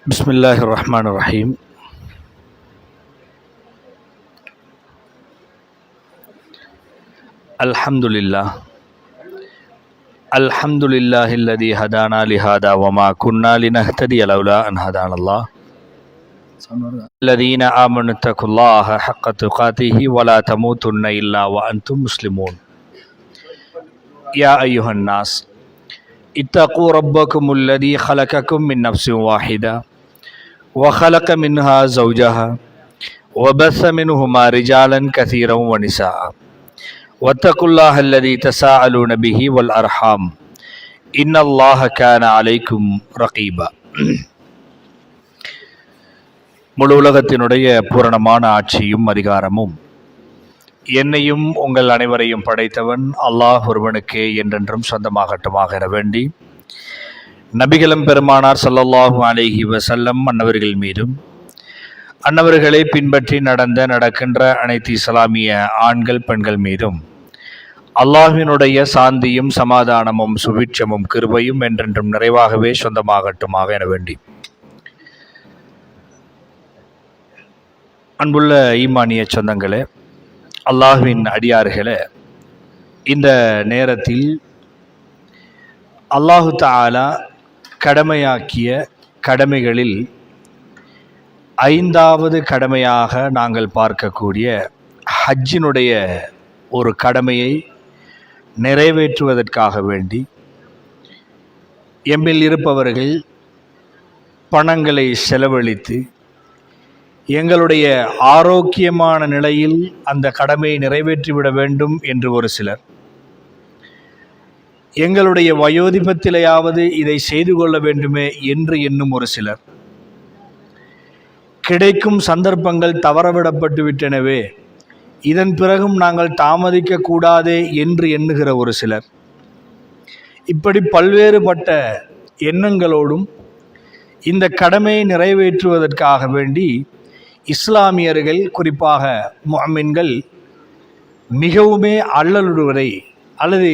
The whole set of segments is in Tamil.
بسم الله الرحمن الرحيم. الحمد لله الذي هدانا لهذا وما كنا لنهتدي لولا أن هدانا الله. الذين آمنوا اتقوا الله حق تقاته ولا تموتن إلا وأنتم مسلمون. يا أيها الناس اتقوا ربكم الذي خلقكم من نفس واحدة وخلق منها زوجها وبث منهما رجالا كثيرا ونساء واتقوا الله الذي تساءلون به والأرحام إن الله كان عليكم رقيبا. முழு உலகத்தினுடைய பூரணமான ஆட்சியும் அதிகாரமும் என்னையும் உங்கள் அனைவரையும் படைத்தவன் அல்லாஹ் ஒருவனுக்கே என்றென்றும் சொந்தமாகட்டுமாக என வேண்டி நபிகளும் பெருமானார் ஸல்லல்லாஹு அலைஹி வஸல்லம் அன்னவர்கள் மீதும் அன்னவர்களை பின்பற்றி நடக்கின்ற அனைத்து இஸ்லாமிய ஆண்கள் பெண்கள் மீதும் அல்லாஹ்வினுடைய சாந்தியும் சமாதானமும் சுபிட்சமும் கிருபையும் என்றென்றும் நிறைவாகவே சொந்தமாகட்டுமாக என வேண்டி அன்புள்ள ஈமானிய சொந்தங்களே, அல்லாஹ்வின் அடியார்களே, இந்த நேரத்தில் அல்லாஹு தஆலா கடமையாக்கிய கடமைகளில் 5வது கடமையாக நாங்கள் பார்க்கக்கூடிய ஹஜ்ஜினுடைய ஒரு கடமையை நிறைவேற்றுவதற்காக வேண்டி எம்மில் இருப்பவர்கள் பணங்களை செலவழித்து எங்களுடைய ஆரோக்கியமான நிலையில் அந்த கடமையை நிறைவேற்றிவிட வேண்டும் என்று ஒரு சிலர், எங்களுடைய வயோதிபத்திலேயாவது இதை செய்து கொள்ள வேண்டுமே என்று எண்ணும் ஒரு சிலர், கிடைக்கும் சந்தர்ப்பங்கள் தவறவிடப்பட்டு விட்டனவே இதன் பிறகும் நாங்கள் தாமதிக்க கூடாதே என்று எண்ணுகிற ஒரு சிலர், இப்படி பல்வேறுபட்ட எண்ணங்களோடும் இந்த கடமையை நிறைவேற்றுவதற்காக வேண்டி இஸ்லாமியர்கள், குறிப்பாக முஅ்மின்கள் மிகவுமே அல்லலுடுவதை அல்லது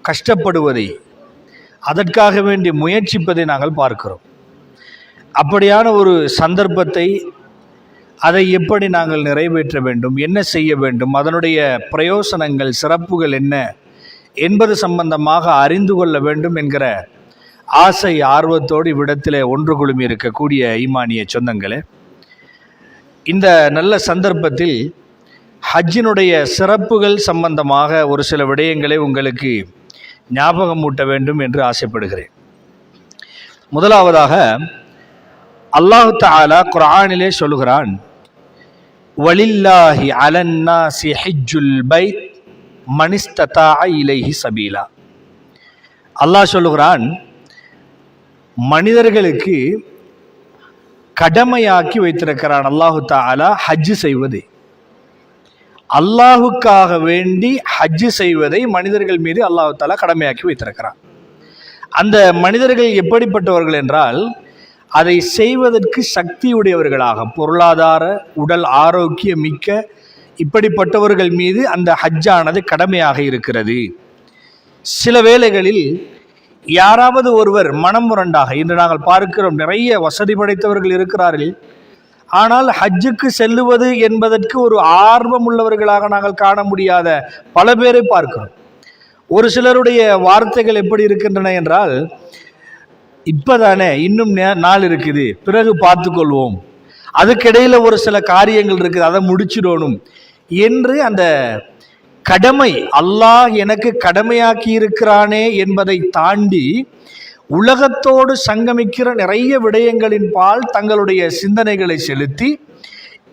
கஷ்டப்படுவதை, அதற்காக வேண்டி முயற்சிப்பதை நாங்கள் பார்க்கிறோம். அப்படியான ஒரு சந்தர்ப்பத்தை, அதை எப்படி நாங்கள் நிறைவேற்ற வேண்டும், என்ன செய்ய வேண்டும், அதனுடைய பிரயோசனங்கள் சிறப்புகள் என்ன என்பது சம்பந்தமாக அறிந்து கொள்ள வேண்டும் என்கிற ஆசை ஆர்வத்தோடு இவ்விடத்தில் ஒன்று குழுமி இருக்கக்கூடிய ஈமானிய சொந்தங்களே, இந்த நல்ல சந்தர்ப்பத்தில் ஹஜ்ஜினுடைய சிறப்புகள் சம்பந்தமாக ஒரு சில விடயங்களை உங்களுக்கு ஞாபகம் ஊட்ட வேண்டும் என்று ஆசைப்படுகிறேன். முதலாவதாக அல்லாஹு தஆலா குர்ஆனிலே சொல்கிறான், வலில்லாஹி அலன்னாஸி ஹஜ்ஜுல் பைத் மனிஸ்ததா இலைஹி சபீலா. அல்லாஹ் சொல்லுகிறான், மனிதர்களுக்கு கடமையாக்கி வைத்திருக்கிறான் அல்லாஹு தஆலா ஹஜ்ஜு செய்வதை. அல்லாஹுக்காக வேண்டி ஹஜ்ஜு செய்வதை மனிதர்கள் மீது அல்லாஹு தஆலா கடமையாக்கி வைத்திருக்கிறான். அந்த மனிதர்கள் எப்படிப்பட்டவர்கள் என்றால், அதை செய்வதற்கு சக்தியுடையவர்களாக, பொருளாதார உடல் ஆரோக்கியம் மிக்க இப்படிப்பட்டவர்கள் மீது அந்த ஹஜ்ஜானது கடமையாக இருக்கிறது. சில வேளைகளில் யாராவது ஒருவர் மனம் முரண்டாக, இன்று நாங்கள் பார்க்கிறோம் நிறைய வசதி படைத்தவர்கள் இருக்கிறார்கள், ஆனால் ஹஜ்ஜுக்கு செல்லுவது என்பதற்கு ஒரு ஆர்வம் உள்ளவர்களாக நாங்கள் காண முடியாத பல பேரை பார்க்கிறோம். ஒரு சிலருடைய வார்த்தைகள் எப்படி இருக்கின்றன என்றால், இப்பதானே, இன்னும் நாள் இருக்குது, பிறகு பார்த்து கொள்வோம், அதுக்கிடையில் ஒரு சில காரியங்கள் இருக்குது, அதை முடிச்சிடணும் என்று அந்த கடமை, அல்லாஹ் எனக்கு கடமையாக்கி இருக்கிறானே என்பதை தாண்டி உலகத்தோடு சங்கமிக்கிற நிறைய விடயங்களின் பால் தங்களுடைய சிந்தனைகளை செலுத்தி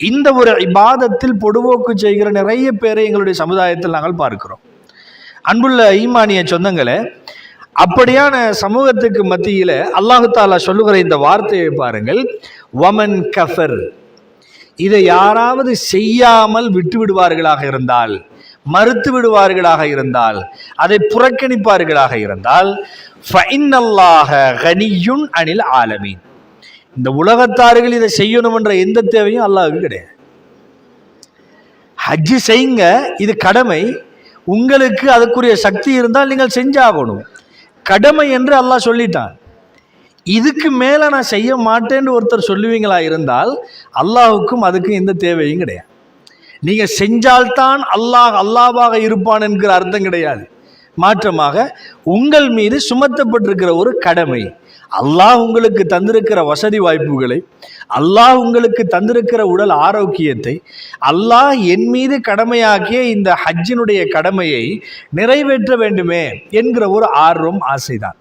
இந்த ஒரு இபாதத்தில் பொடுபோக்கு செய்கிற நிறைய பேரை எங்களுடைய சமுதாயத்தில் நாங்கள் பார்க்கிறோம். அன்புள்ள ஈமானிய சொந்தங்களே, அப்படியான சமூகத்துக்கு மத்தியில் அல்லாஹு தஆலா சொல்லுகிற இந்த வார்த்தையை பாருங்கள், வமன் கஃபர். இதை யாராவது செய்யாமல் விட்டு விடுவார்களாக இருந்தால், மறுத்து விடுவார்களாக இருந்தால், அதை புறக்கணிப்பார்களாக இருந்தால், ஃபஇன்னல்லாஹ கனியுன் அனில் ஆலமீன். இந்த உலகத்தார்கள் இதை செய்யணும் என்ற எந்த தேவையும் அல்லாஹ்வுக்கு கிடையாது. ஹஜ்ஜு செய்யுங்க, இது கடமை, உங்களுக்கு அதுக்குரிய சக்தி இருந்தால் நீங்கள் செஞ்சாகணும், கடமை என்று அல்லாஹ் சொல்லிட்டான். இதுக்கு மேல நான் செய்ய மாட்டேன்னு ஒருத்தர் சொல்லுவீங்களா இருந்தால் அல்லாஹுக்கும் அதுக்கும் எந்த தேவையும் கிடையாது. நீங்க செஞ்சால்தான் அல்லாஹ்வாக இருப்பான் என்கிற அர்த்தம் கிடையாது. மாற்றமாக உங்கள் மீது சுமத்தப்பட்டிருக்கிற ஒரு கடமை, அல்லாஹ் உங்களுக்கு தந்திருக்கிற வசதி வாய்ப்புகளை, அல்லாஹ் உங்களுக்கு தந்திருக்கிற உடல் ஆரோக்கியத்தை, அல்லாஹ் என் மீது கடமையாக்கிய இந்த ஹஜ்ஜினுடைய கடமையை நிறைவேற்ற வேண்டுமே என்கிற ஒரு ஆர்வம், ஆசைதான்.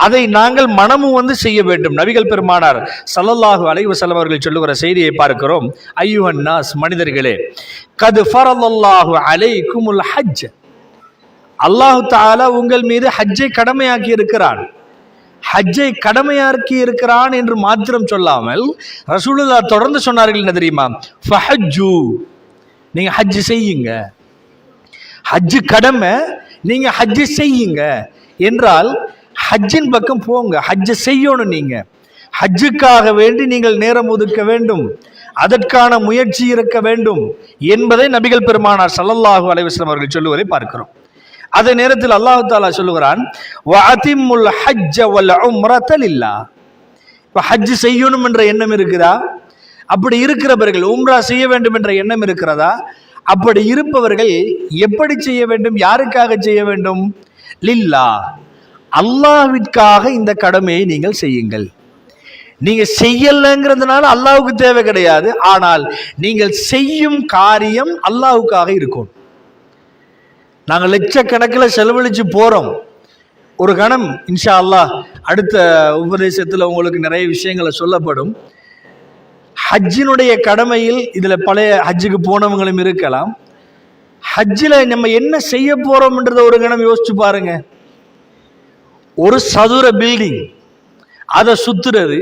அதை நாங்கள் மனமும் செய்ய வேண்டும். நபிகள் பெருமானார் ஸல்லல்லாஹு அலைஹி வஸல்லம் அவர்கள் சொல்லுகிற செய்தியை பார்க்கிறோம். அய்யுஹன் நாஸ், மனிதர்களே, கத் ஃபரலல்லாஹு அலைக்குமுல் ஹஜ், அல்லாஹு தஆலா உங்கள் மீது ஹஜ்ஜை கடமையாக்கி இருக்கிறான். ஹஜ்ஜை கடமையாக்கி இருக்கிறான் என்று மாத்திரம் சொல்லாமல் ரசூலுல்லாஹ் தொடர்ந்து சொன்னார்கள், என்ன தெரியுமா? ஃபஹஜ்ஜு, நீங்க ஹஜ் செய்யுங்க. ஹஜ் கடமை, நீங்க ஹஜ் செய்யுங்க என்றால் ஹஜ்ஜின் பக்கம் போங்க. ஹஜ் செய்யணும். நீங்க ஹஜ்ஜுக்காக வேண்டி நீங்கள் நேரம் ஒதுக்க வேண்டும், அதற்கான முயற்சி இருக்க வேண்டும் என்பதை நபிகள் பெருமானார் ஸல்லல்லாஹு அலைஹி வஸல்லம் அவர்கள் சொல்லுவதை பார்க்கிறோம். அதே நேரத்தில் அல்லாஹ் தஆலா சொல்லுகிறான், வஅதிம்முல் ஹஜ்ஜ வல் உம்ரத லில்லாஹ். இப்ப ஹஜ் செய்யணும் என்ற எண்ணம் இருக்குதா? அப்படி இருக்கிறவர்கள் உம்ரா செய்ய வேண்டும் என்ற எண்ணம் இருக்கிறதா? அப்படி இருப்பவர்கள் எப்படி செய்ய வேண்டும்? யாருக்காக செய்ய வேண்டும்? லில்லாஹ், அல்லாஹ்விற்காக இந்த கடமையை நீங்கள் செய்யுங்கள். நீங்க செய்யலங்கிறதுனால அல்லாஹ்வுக்கு தேவை கிடையாது. ஆனால் நீங்கள் செய்யும் காரியம் அல்லாஹ்வுக்காக இருக்கும். நாங்கள் லட்சக்கணக்கில் செலவழிச்சு போறோம். ஒரு கணம் இன்ஷா அல்லாஹ் அடுத்த உபதேசத்தில் உங்களுக்கு நிறைய விஷயங்களை சொல்லப்படும். ஹஜ்ஜினுடைய கடமையில் இதுல பழைய ஹஜ்ஜுக்கு போனவங்களும் இருக்கலாம். ஹஜ்ஜில் நம்ம என்ன செய்ய போறோம்ன்றத ஒரு கணம் யோசிச்சு பாருங்க. ஒரு சதுர பில்டிங், அதை சுத்துறது,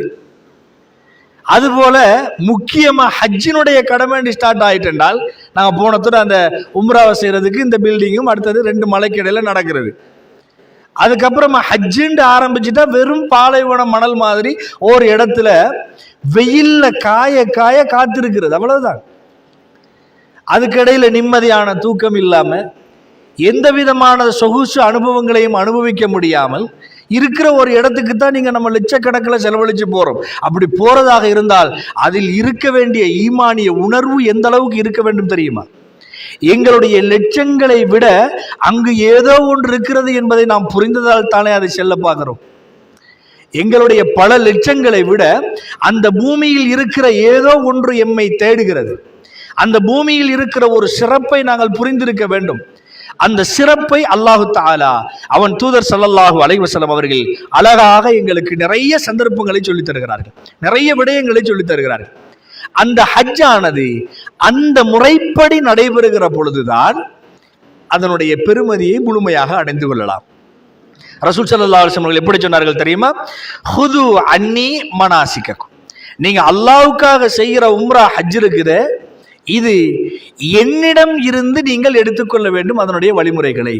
அதுபோல முக்கியமா ஹஜ்ஜினுடைய கடமை ஸ்டார்ட் ஆயிட்டால் நாங்க போனதோட அந்த உம்ராவை செய்யறதுக்கு இந்த பில்டிங்கும் அடுத்தது 2 மலைக்கு இடையில நடக்கிறது. அதுக்கப்புறமா ஹஜ்ஜின்னு ஆரம்பிச்சுட்டா வெறும் பாலைவன மணல் மாதிரி ஒரு இடத்துல வெயில்ல காய காய காத்திருக்கிறது, அவ்வளவுதான். அதுக்கிடையில நிம்மதியான தூக்கம் இல்லாம, எந்த விதமான சொகுசு அனுபவங்களையும் அனுபவிக்க முடியாமல் இருக்கிற ஒரு இடத்துக்கு தான் நீங்க நம்ம லட்சக்கணக்கில் செலவழிச்சு போறோம். அப்படி போறதாக இருந்தால் அதில் இருக்க வேண்டிய ஈமானிய உணர்வு எந்த அளவுக்கு இருக்க வேண்டும் தெரியுமா? எங்களுடைய லட்சங்களை விட அங்கு ஏதோ ஒன்று இருக்கிறது என்பதை நாம் புரிந்ததால் தானே அதை செல்ல பார்க்கிறோம். எங்களுடைய பல லட்சங்களை விட அந்த பூமியில் இருக்கிற ஏதோ ஒன்று எம்மை தேடுகிறது. அந்த பூமியில் இருக்கிற ஒரு சிறப்பை நாங்கள் புரிந்திருக்க வேண்டும். அந்த சிறப்பை அல்லாஹு தஆலா அவன் தூதர் ஸல்லல்லாஹு அலைஹி வஸல்லம் அவர்கள் அழகாக எங்களுக்கு நிறைய சந்தர்ப்பங்களை சொல்லித் தருகிறார்கள், நிறைய விடயங்களை சொல்லித் தருகிறார்கள். அந்த ஹஜ் ஆனது அந்த முறைப்படி நடைபெறுகிற பொழுதுதான் அதனுடைய பெருமதியை முழுமையாக அடைந்து கொள்ளலாம். ரசூல் ஸல்லல்லாஹு அலைஹி வஸல்லம் எப்படி சொன்னார்கள் தெரியுமா? ஹுது அன்னி மனாசிகக்கும், நீங்க அல்லாஹ்வுக்காக செய்கிற உம்ரா ஹஜ் இருக்குது, இது என்னிடம் இருந்து நீங்கள் எடுத்துக்கொள்ள வேண்டும் அதனுடைய வழிமுறைகளை.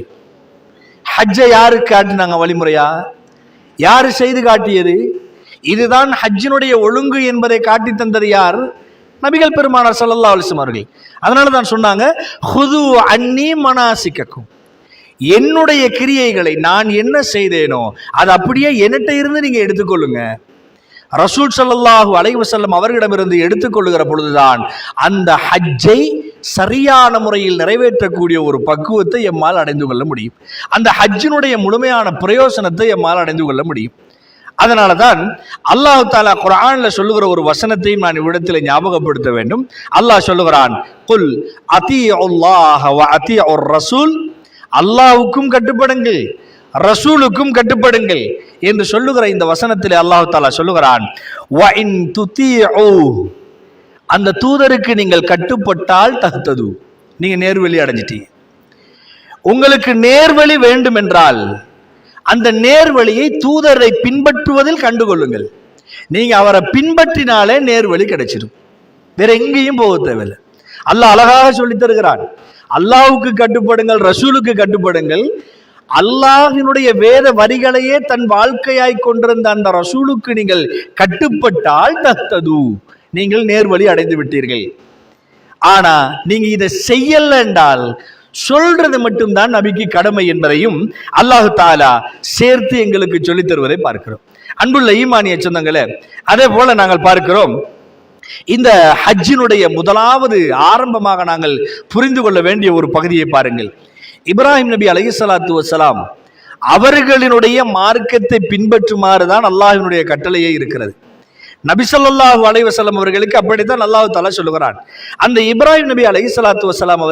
ஹஜ்ஜை யாரு காட்டினாங்க வழிமுறையா? யாரு செய்து காட்டியது? இதுதான் ஹஜ்ஜினுடைய ஒழுங்கு என்பதை காட்டி தந்தது யார்? நபிகள் பெருமானார் ஸல்லல்லாஹு அலைஹி வஸல்லம் அவர்கள். அதனால தான் சொன்னாங்க, ஹுது அன்னி மனாசிகக்கும், என்னுடைய கிரியைகளை நான் என்ன செய்தேனோ அது அப்படியே என்னட்ட இருந்து நீங்க எடுத்துக்கொள்ளுங்க. ரசூல் ஸல்லல்லாஹு அலைஹி வஸல்லம் அவர்களிடமிருந்து எடுத்துக்கொள்ளுகிற பொழுதுதான் அந்த ஹஜ்ஜை சரியான முறையில் நிறைவேற்றக்கூடிய ஒரு பக்குவத்தை எம்மால் அடைந்து கொள்ள முடியும். அந்த ஹஜ்ஜினுடைய முழுமையான பிரயோசனத்தை எம்மால் அடைந்து கொள்ள முடியும். அதனால தான் அல்லாஹ் தஆலா குர்ஆன்ல சொல்லுகிற ஒரு வசனத்தையும் நான் இவ்விடத்தில் ஞாபகப்படுத்த வேண்டும். அல்லாஹ் சொல்லுகிறான், குல் அதீஉல்லாஹ வ அதீஉர் ரசூல், அல்லாஹ்வுக்கும் கட்டுப்படுங்கள், ரசூலுக்கும் கட்டுப்படுங்கள் என்று சொல்லுகிற இந்த வசனத்தில் அல்லாஹ் தஆலா சொல்லுகிறான், வ இன் துதீஉ, அந்த தூதருக்கு நீங்கள் கட்டுப்பட்டால் தஹ்தது, நீங்க நேர்வழி அடைஞ்சிட்டீங்க. உங்களுக்கு நேர்வழி வேண்டும் என்றால் அந்த நேர்வழியை தூதரை பின்பற்றுவதில் கண்டுகொள்ளுங்கள். நீங்க அவரை பின்பற்றினாலே நேர்வழி கிடைச்சிடும், வேற எங்கேயும் போக தேவையில்லை. அல்லாஹ் அழகாக சொல்லி தருகிறான், அல்லாஹ்வுக்கு கட்டுப்படுங்கள், ரசூலுக்கு கட்டுப்படுங்கள். அல்லாஹ்வினுடைய வேத வரிகளையே தன் வாழ்க்கையாய் கொண்டிருந்த அந்த ரசூலுக்கு நீங்கள் கட்டுப்பட்டால் தஹ்தது, நீங்கள் நேர்வழி அடைந்து விட்டீர்கள். ஆனா நீங்க இதை செய்யல என்றால் சொல்றது மட்டும்தான் நபிக்கு கடமை என்பதையும் அல்லாஹு தாலா சேர்த்து எங்களுக்கு சொல்லித் தருவதை பார்க்கிறோம். அன்புள்ள ஈமானிய சொந்தங்களே, அதே போல நாங்கள் பார்க்கிறோம், இந்த ஹஜ்ஜினுடைய முதலாவது ஆரம்பமாக நாங்கள் புரிந்து கொள்ள வேண்டிய ஒரு பகுதியை பாருங்கள். இப்ராஹிம் நபி அலைஹிஸ்ஸலாத்து வஸ்ஸலாம் அவர்களினுடைய மார்க்கத்தை பின்பற்றுமாறு தான் அல்லாஹ்வினுடைய கட்டளையே இருக்கிறது. நபி ஸல்லல்லாஹு அலைஹி வஸல்லம் அவர்களுக்கு அப்படித்தான் அல்லாஹ் தஆலா சொல்லுகிறான். அந்த இப்ராஹிம் நபி அலைஹிஸ்ஸலாத்து வஸ்ஸலாம்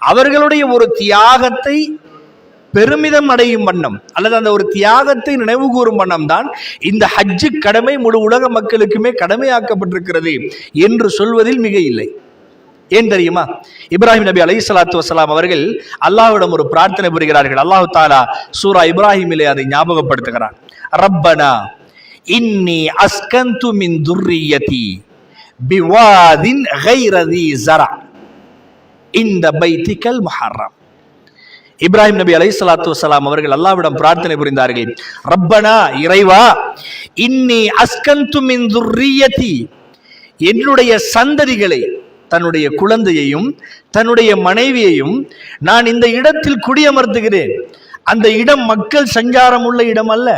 அவர்களுடைய ஒரு தியாகத்தை பெருமிதம் அடையும் வண்ணம் அல்லது அந்த ஒரு தியாகத்தை நினைவு கூறும் வண்ணம் தான் இந்த ஹஜ்ஜு கடமை முழு உலக மக்களுக்குமே கடமையாக்கப்பட்டிருக்கிறது என்று சொல்வதில் மிக இல்லை. ஏன் தெரியுமா? இப்ராஹிம் நபி அலைஹிஸ்ஸலாத்து வஸ்ஸலாம் அவர்கள் அல்லாஹ்விடம் ஒரு பிரார்த்தனை புரிகிறார்கள். அல்லாஹ் தஆலா சூரா இப்ராஹிமிலே அதை ஞாபகப்படுத்துகிறான். ரப்பனா இன்னி அஸ்கந்து மின் துர்ரியதி பிவாதின் கைர தி ஸரா இந்த பைத்திகல் முஹர்ரம். இப்ராஹிம் நபி அலைஹிஸ்ஸலாத்து வஸ்ஸலாம் அவர்கள் அல்லாஹ்விடம் பிரார்த்தனை புரிந்தார்கள். ரப்பனா, இறைவா, இன்னி அஸ்கந்து மின் துர்ரியதி, என்னுடைய சந்ததிகளை, தன்னுடைய குழந்தையையும் தன்னுடைய மனைவியையும் நான் இந்த இடத்தில் குடியமர்த்துகிறேன். அந்த இடம் மக்கள் சஞ்சாரம் உள்ள இடம் அல்ல.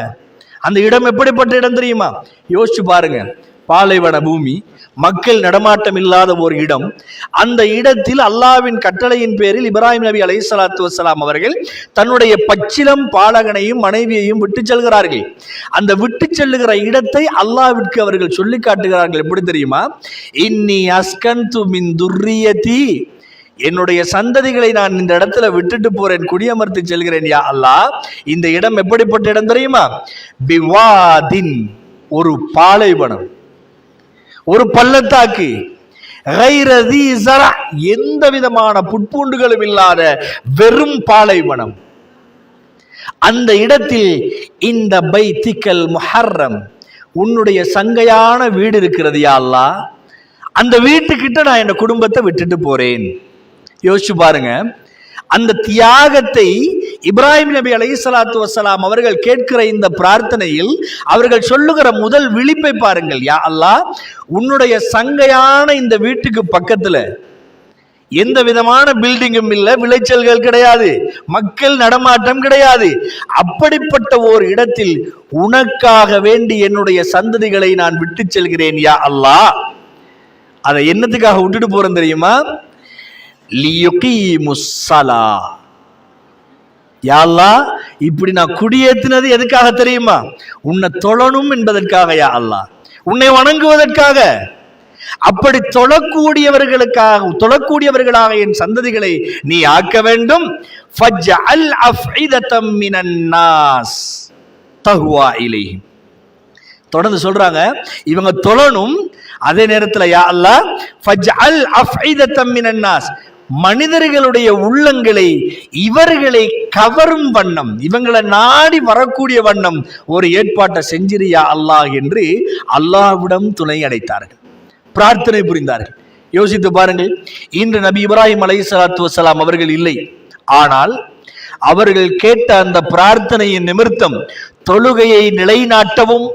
அந்த இடம் எப்படிப்பட்ட இடம் தெரியுமா? யோசிச்சு பாருங்க. பாலைவன பூமி, மக்கள் நடமாட்டம் இல்லாத ஒரு இடம். அந்த இடத்தில் அல்லாஹ்வின் கட்டளையின் பேரில் இப்ராஹிம் நபி அலைஹிஸ்ஸலாத்து வஸ்ஸலாம் அவர்கள் தன்னுடைய பச்சிலம் பாலகனையும் மனைவியையும் விட்டு செல்கிறார்கள். அந்த விட்டு செல்லுகிற இடத்தை அல்லாஹ்விற்கு அவர்கள் சொல்லி காட்டுகிறார்கள். எப்படி தெரியுமா? இன்னி அஸ்கந்து மின் துர்ரியதி, என்னுடைய சந்ததிகளை நான் இந்த இடத்துல விட்டுட்டு போறேன், குடியமர்த்தி செல்கிறேன் யா அல்லாஹ். இந்த இடம் எப்படிப்பட்ட இடம் தெரியுமா? பிவாதின், ஒரு பாலைவனம், ஒரு பள்ளத்தாக்கு, எந்த விதமான புட்பூண்டுகளும் இல்லாத வெறும் பாலைவனம். அந்த இடத்தில் இந்த பைத்திகல் முஹர்ரம், உன்னுடைய சங்கையான வீடு இருக்கிறது யா அல்லாஹ், அந்த வீட்டுக்கிட்ட நான் என் குடும்பத்தை விட்டுட்டு போறேன். யோசிச்சு பாருங்க. அந்த தியாகத்தை இப்ராஹிம் நபி அலைஹிஸ்ஸலாத்து வஸ்ஸலாம் அவர்கள் கேட்கிற இந்த பிரார்த்தனையில் அவர்கள் சொல்லுகிற முதல் விழிப்பை பாருங்கள். யா அல்லாஹ், உன்னுடைய சங்கையான இந்த வீட்டுக்கு பக்கத்துல எந்த விதமான பில்டிங்கும் இல்லை, விளைச்சல்கள் கிடையாது, மக்கள் நடமாட்டம் கிடையாது. அப்படிப்பட்ட ஓர் இடத்தில் உனக்காக வேண்டி என்னுடைய சந்ததிகளை நான் விட்டு செல்கிறேன் யா அல்லாஹ். அதை என்னத்துக்காக விட்டுட்டு போறேன் தெரியுமா? லியுகீமுஸ்ஸலா. யா அல்லாஹ், இப்படி நான் குடியேற்றினது எதுக்காக தெரியுமா? உன்னை தொழணும் என்பதற்காக யா அல்லாஹ், உன்னை வணங்குவதற்காக. அப்படி தொழக்கூடியவர்களாக என் சந்ததிகளை நீ ஆக்க வேண்டும். ஃபஜ்அல் அஃஇததம் மினன் நாஸ் தஹ்வா இலைஹிம். தொடர்ந்து சொல்றாங்க, இவங்க தொழணும், அதே நேரத்தில் யா அல்லாஹ் ஃபஜ்அல் அஃஇததம் மினன் நாஸ், மனிதர்களுடைய உள்ளங்களை இவர்களை கவரும் வண்ணம், இவங்களை நாடி வரக்கூடிய வண்ணம் ஒரு ஏற்பாட்டை செஞ்சிரியா அல்லாஹ் என்று அல்லாஹ்விடம் துணை அடைத்தார்கள், பிரார்த்தனை புரிந்தார்கள். யோசித்து பாருங்கள். இன்று நபி இப்ராஹிம் அலைஹிஸ்ஸலாத்து வஸ்ஸலாம் அவர்கள் இல்லை. ஆனால் அவர்கள் கேட்ட அந்த பிரார்த்தனையின் நிமித்தம் தொழுகையை நிலைநாட்டவும்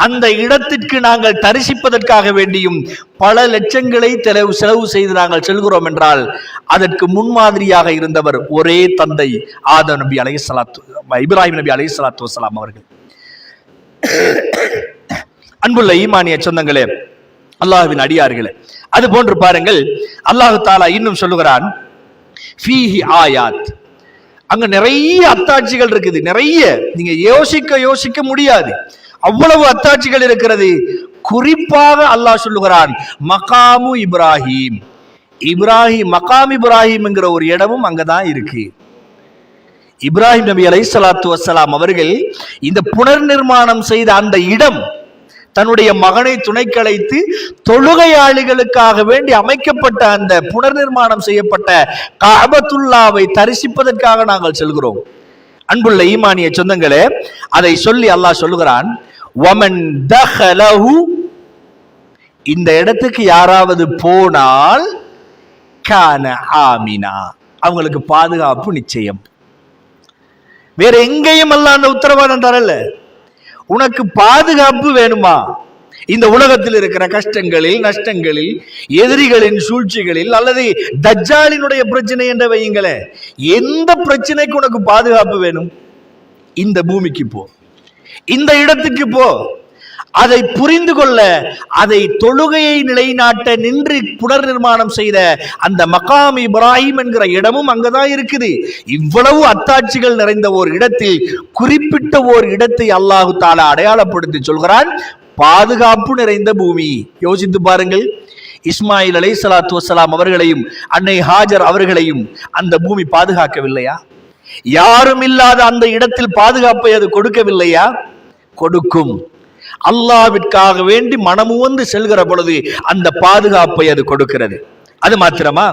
அந்த இடத்திற்கு நாங்கள் தரிசிப்பதற்காக வேண்டியும் பல லட்சங்களை செலவு செய்து நாங்கள் செல்கிறோம் என்றால் அதற்கு முன்மாதிரியாக இருந்தவர் ஒரே தந்தை ஆதம் நபி இப்ராஹிம் நபி அலைஹிஸ்ஸலாத்து வஸ்ஸலாம் அவர்கள். அன்புள்ள ஈமானிய சொந்தங்களே, அல்லாஹ்வின் அடியார்களே, அது போன்று பாருங்கள், அல்லாஹ் தஆலா இன்னும் சொல்லுகிறான், ஃபீஹி ஆயாத், அங்க நிறைய அத்தாட்சிகள் இருக்குது. நிறைய, நீங்க யோசிக்க முடியாது, அவ்வளவு அத்தாட்சிகள் இருக்கிறது. குறிப்பாக அல்லாஹ் சொல்லுகிறான், மகாமு இப்ராஹிம், மகாம் இப்ராஹிம் என்கிற ஒரு இடமும் அங்கதான் இருக்கு. இப்ராஹிம் நபி அலைஹிஸ்ஸலாத்து வஸ்ஸலாம் அவர்கள் இந்த புனர் நிர்மாணம் செய்த அந்த இடம், தன்னுடைய மகனை துணைக்கழைத்து தொழுகையாளிகளுக்காக வேண்டி அமைக்கப்பட்ட அந்த புனர் நிர்மாணம் செய்யப்பட்ட கஅபத்துல்லாவை தரிசிப்பதற்காக நாங்கள் செல்கிறோம். அன்புள்ள ஈமானிய சொந்தங்களே, அதை சொல்லி அல்லாஹ் சொல்லுகிறான், வமன் தஹலஹு, இந்த இடத்துக்கு யாராவது போனால் கான ஆமினா, அவங்களுக்கு பாதுகாப்பு நிச்சயம். வேற எங்கேயும் அல்லாஹ் அந்த உத்தரவாதம் தரல. உனக்கு பாதுகாப்பு வேணுமா? இந்த உலகத்தில் இருக்கிற கஷ்டங்களில், நஷ்டங்களில், எதிரிகளின் சூழ்ச்சிகளில், அல்லது தஜ்ஜாலினுடைய பிரச்சனை என்ற வையுங்களே, எந்த பிரச்சனைக்கு உனக்கு பாதுகாப்பு வேணும்? இந்த பூமிக்கு போ, இந்த இடத்துக்கு போ. அதை புரிந்து கொள்ள, அதை தொழுகையை நிலைநாட்ட நின்று புனர் நிர்மாணம் செய்த அந்த மகாம் இப்ராஹிம் என்கிற இடமும் அங்கதான் இருக்குது. இவ்வளவு அத்தாட்சிகள் நிறைந்த ஒரு இடத்தில் குறிப்பிட்ட ஒரு இடத்தை அல்லாஹு தஆலா அடையாளப்படுத்தி சொல்கிறான், பாதுகாப்பு நிறைந்த பூமி. யோசித்து பாருங்கள், இஸ்மாயில் அலைஹிஸ்ஸலாத்து வஸ்ஸலாம் அவர்களையும் அன்னை ஹாஜர் அவர்களையும் அந்த பூமி பாதுகாக்கவில்லையா? யாரும் இல்லாத அந்த இடத்தில் பாதுகாப்பை அது கொடுக்கவில்லையா? கொடுக்கும். அல்லாஹ்விற்காக வேண்டி மனமுவந்து செல்கிற பொழுது அந்த பாதுகாப்பை அது கொடுக்கிறது. அது மாத்திரமா,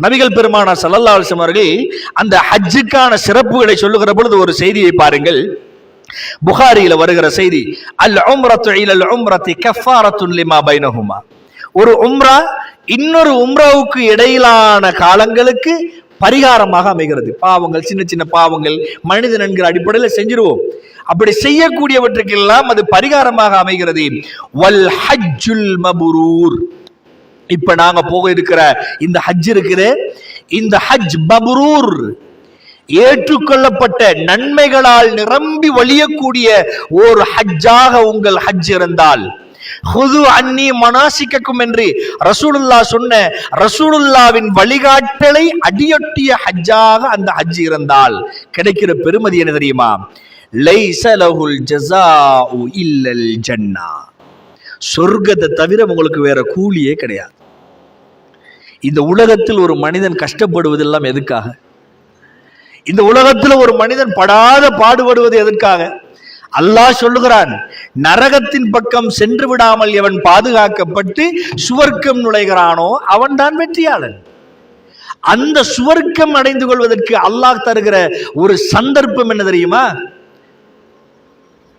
நபிகள் பெருமானார் ஸல்லல்லாஹு அலைஹி வஸல்லம் அவர்கள் அந்த ஹஜ்ஜுக்கான சிறப்புகளை சொல்லுகிற பொழுது ஒரு செய்தியை பாருங்கள். புகாரியில வருகிற செய்தி, அல் உம்ரத்து இலல் உம்ரத்தி கஃபாரத்துன் லிமா பைனஹுமா. ஒரு உம்ரா இன்னொரு உம்ராவுக்கு இடையிலான காலங்களுக்கு பரிகாரமாக அமைகிறது. பாவங்கள், சின்ன சின்ன பாவங்கள் மனிதன் என்கிற அடிப்படையில் செஞ்சிருவோம். அப்படி செய்யக்கூடியவற்றுக்கெல்லாம் அது பரிகாரமாக அமைகிறது. வல் ஹஜ்ஜுல் மப்ரூர். இப்ப நாங்க போக இருக்கிற இந்த ஹஜ் இருக்குது, இந்த ஹஜ் மப்ரூர், ஏற்றுக்கொள்ளப்பட்ட நன்மைகளால் நிரம்பி வழியக்கூடிய ஒரு ஹஜ்ஜாக உங்கள் ஹஜ் இருந்தால், ஹுது அன்னி மனாசிக்கக்கும் என்று ரசூலுல்லாஹ் சொன்ன ரசூலுல்லாவின் வழிகாட்டலை அடியொட்டிய ஹஜ்ஜாக அந்த ஹஜ் இருந்தால் கிடைக்கிற பெருமதி என்ன தெரியுமா? லைஸ லஹுல் ஜஸாஉ இல்லல் ஜன்னா. சொர்க்கத்தை தவிர உங்களுக்கு வேற கூலியே கிடையாது. இந்த உலகத்தில் ஒரு மனிதன் கஷ்டப்படுவதெல்லாம் எதுக்காக? இந்த உலகத்தில் ஒரு மனிதன் படாத பாடுபடுவது எதற்காக? அல்லாஹ் சொல்லுகிறான், நரகத்தின் பக்கம் சென்று விடாமல் எவன் பாதுகாக்கப்பட்டு சுவர்க்கம் நுழைகிறானோ அவன் தான் வெற்றியாளன். அந்த சுவர்க்கம் அடைந்து கொள்வதற்கு அல்லாஹ் தருகிற ஒரு சந்தர்ப்பம் என்ன தெரியுமா?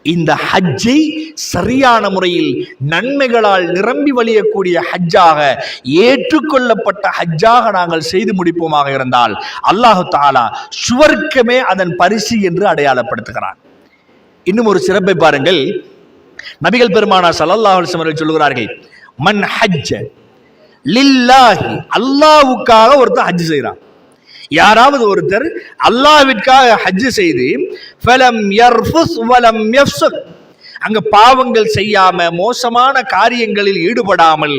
இந்த ஹஜ்ஜை சரியான முறையில் நன்மைகளால் நிரம்பி வழியக்கூடிய ஹஜ்ஜாக, ஏற்றுக்கொள்ளப்பட்ட ஹஜ்ஜாக நாங்கள் செய்து முடிப்போமாக இருந்தால் அல்லாஹு தஆலா சுவர்க்கமே அதன் பரிசு என்று அடையாளப்படுத்துகிறான். இன்னும் ஒரு சிறப்பை பாருங்கள். நபிகள் பெருமானார் ஸல்லல்லாஹு அலைஹி வஸல்லம் அவர்கள் சொல்கிறார்கள், மன் ஹஜ்ஜ லில்லாஹி, அல்லாஹ்வுக்காக ஒருத்தர் ஹஜ் செய்றான். யாராவது ஒருத்தர் அல்லாஹ்விற்காக ஹஜ் செய்து ஃபலம் யர்ஃபுஸ் வலம் யஃப்ஸுக், அங்க பாவங்கள் செய்யாம மோசமான காரியங்களில் ஈடுபடாமல்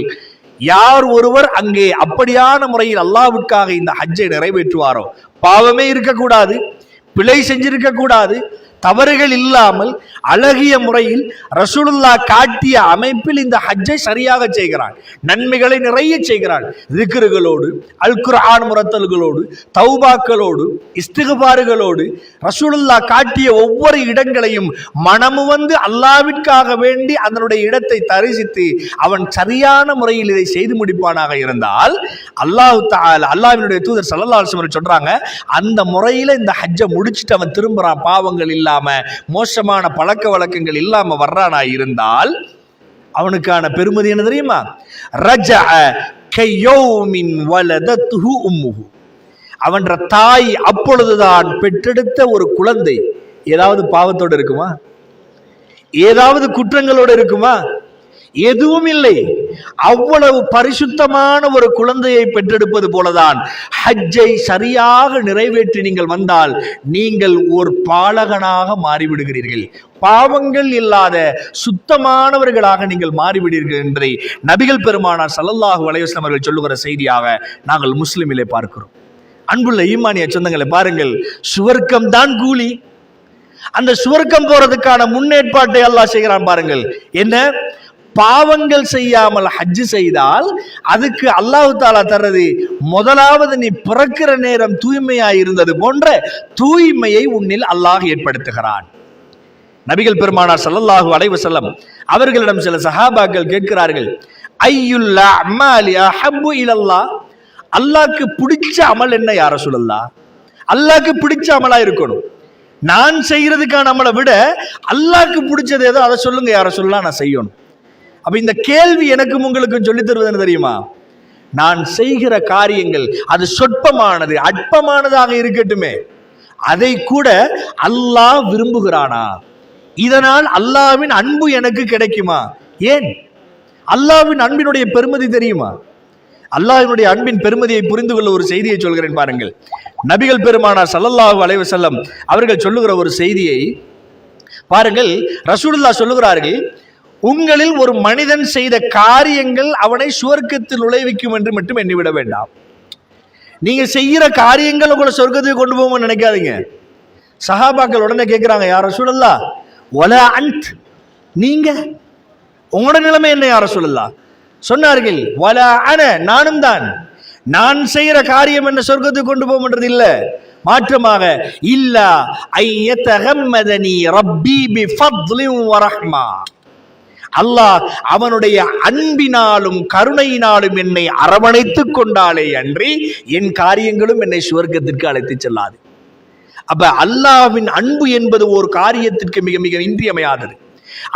யார் ஒருவர் அங்கே அப்படியான முறையில் அல்லாஹ்விற்காக இந்த ஹஜ்ஜை நிறைவேற்றுவாரோ, பாவமே இருக்கக்கூடாது, பிழை செஞ்சிருக்க கூடாது, தவறுகள் இல்லாமல் அழகிய முறையில் ரசூலுல்லாஹ் காட்டிய அமைப்பில் இந்த ஹஜ்ஜை சரியாக செய்கிறான், நன்மைகளை நிறைய செய்கிறான், திக்ருகளோடு, அல் குர்ஆன் முரத்தல்களோடு, தௌபாக்களோடு, இஸ்திக்பாறுகளோடு ரசூலுல்லாஹ் காட்டிய ஒவ்வொரு இடங்களையும் மனமு வந்து அல்லாஹ்விற்காக வேண்டி அதனுடைய இடத்தை தரிசித்து அவன் சரியான முறையில் இதை செய்து முடிப்பானாக இருந்தால் அல்லாஹ் தஆலா, அல்லாஹ்வினுடைய தூதர் ஸல்லல்லாஹு அலைஹி வஸல்லம் சொல்றாங்க, அந்த முறையில் இந்த ஹஜ்ஜை முடிச்சுட்டு அவன் திரும்புறான், பாவங்கள் இல்லாம மோசமான பழக்க வழக்கங்கள் இல்லாம வர்றானா இருந்தால் அவனுக்கான பெருமதி என்ன தெரியுமா? ரஜஅ கயௌமின் வலதத்ஹு உம்முஹு. அவன் தாய் அப்பொழுதுதான் பெற்றெடுத்த ஒரு குழந்தை. ஏதாவது பாவத்தோடு இருக்குமா? ஏதாவது குற்றங்களோடு இருக்குமா? எதுவும் இல்லை. அவ்வளவு பரிசுத்தமான ஒரு குழந்தையை பெற்றெடுப்பது போலதான் ஹஜ்ஜை சரியாக நிறைவேற்றி நீங்கள் வந்தால் நீங்கள் ஒரு பாலகனாக மாறிவிடுகிறீர்கள், பாவங்கள் இல்லாத சுத்தமானவர்களாக நீங்கள் மாறிவிடுகிறீர்கள் என்பதை நபிகள் பெருமானார் ஸல்லல்லாஹு அலைஹி வஸல்லம் அவர்கள் சொல்லுகிற செய்தியாக நாங்கள் முஸ்லிமிலே பார்க்கிறோம். அன்புள்ள ஈமானிய சொந்தங்களை பாருங்கள், சுவர்க்கம் தான் கூலி. அந்த சுவர்க்கம் போறதுக்கான முன்னேற்பாட்டை அல்லாஹ் செய்கிறான் பாருங்கள். என்ன? பாவங்கள் செய்யாமல் ஹஜ் செய்தால் அதுக்கு அல்லாஹ் தஆலா தர்றது, முதலாவது நீ பிறக்கிற நேரம் தூய்மையாய் இருந்தது போன்ற தூய்மையை உன்னில் அல்லாஹ் ஏற்படுத்துகிறான். நபிகள் பெருமானார் ஸல்லல்லாஹு அலைஹி வஸல்லம் அவர்களிடம் சில சஹாபாக்கள் கேட்கிறார்கள், ஐயுல் அமாலி அஹப்பு இலல்லாஹ், அல்லாஹ்க்கு பிடிச்ச அமல் என்ன யா ரசூலல்லாஹ்? அல்லாஹ்க்கு பிடிச்ச அமலா இருக்கணும். நான் செய்யறதுக்கான அமலை விட அல்லாஹ்க்கு பிடிச்சது ஏதோ அதை சொல்லுங்க யா ரசூலல்லாஹ், நான் செய்யணும். அப்ப இந்த கேள்வி எனக்கும் உங்களுக்கும் சொல்லித் தருவது என்ன தெரியுமா? நான் செய்கிற காரியங்கள் அது சொற்பமானது, அற்பமானதாக இருக்கட்டுமே, அதை கூட அல்லாஹ் விரும்புகிறானா? இதனால் அல்லாஹ்வின் அன்பு எனக்கு கிடைக்குமா? ஏன்? அல்லாஹ்வின் அன்பினுடைய பெருமதி தெரியுமா? அல்லாஹ்வினுடைய அன்பின் பெருமதியை புரிந்து கொள்ள ஒரு செய்தியை சொல்கிறேன் பாருங்கள். நபிகள் பெருமானார் ஸல்லல்லாஹு அலைஹி வஸல்லம் அவர்கள் சொல்லுகிற ஒரு செய்தியை பாருங்கள். ரசூலுல்லாஹ் சொல்லுகிறார்கள், உங்களில் ஒரு மனிதன் செய்த காரியங்கள் அவனை சுவர்க்கத்தில் நுழைவிக்கும் என்று மட்டும் எண்ணிவிட வேண்டாம். நீங்க செய்யற காரியங்கள் உங்களை சொர்க்கத்துக்கு கொண்டு போவோம்னு நினைக்காதீங்க. சஹாபாக்கள் உடனே கேட்கிறாங்க, யா ரசூலல்லாஹ் வலா அன்த், நீங்க உங்களோட நிலைமை என்ன யா ரசூலல்லாஹ்? சொன்னார்கள், வலா அன, நானும் தான். நான் செய்யற காரியம் என்ன சொர்க்கத்துக்கு கொண்டு போகும்ன்றது இல்ல, மாற்றமாக இல்லா ஐயதகம்மதனி ரப்பி பிஃபத்லின் வரஹ்மா, அல்லாஹ் அவனுடைய அன்பினாலும் கருணையினாலும் என்னை அரவணைத்துக் கொண்டாலே அன்றி என் காரியங்களும் என்னை சுவர்க்கத்திற்கு அழைத்து செல்லாது. அப்ப அல்லாஹ்வின் அன்பு என்பது ஒரு காரியத்திற்கு மிக மிக இன்றியமையாதது.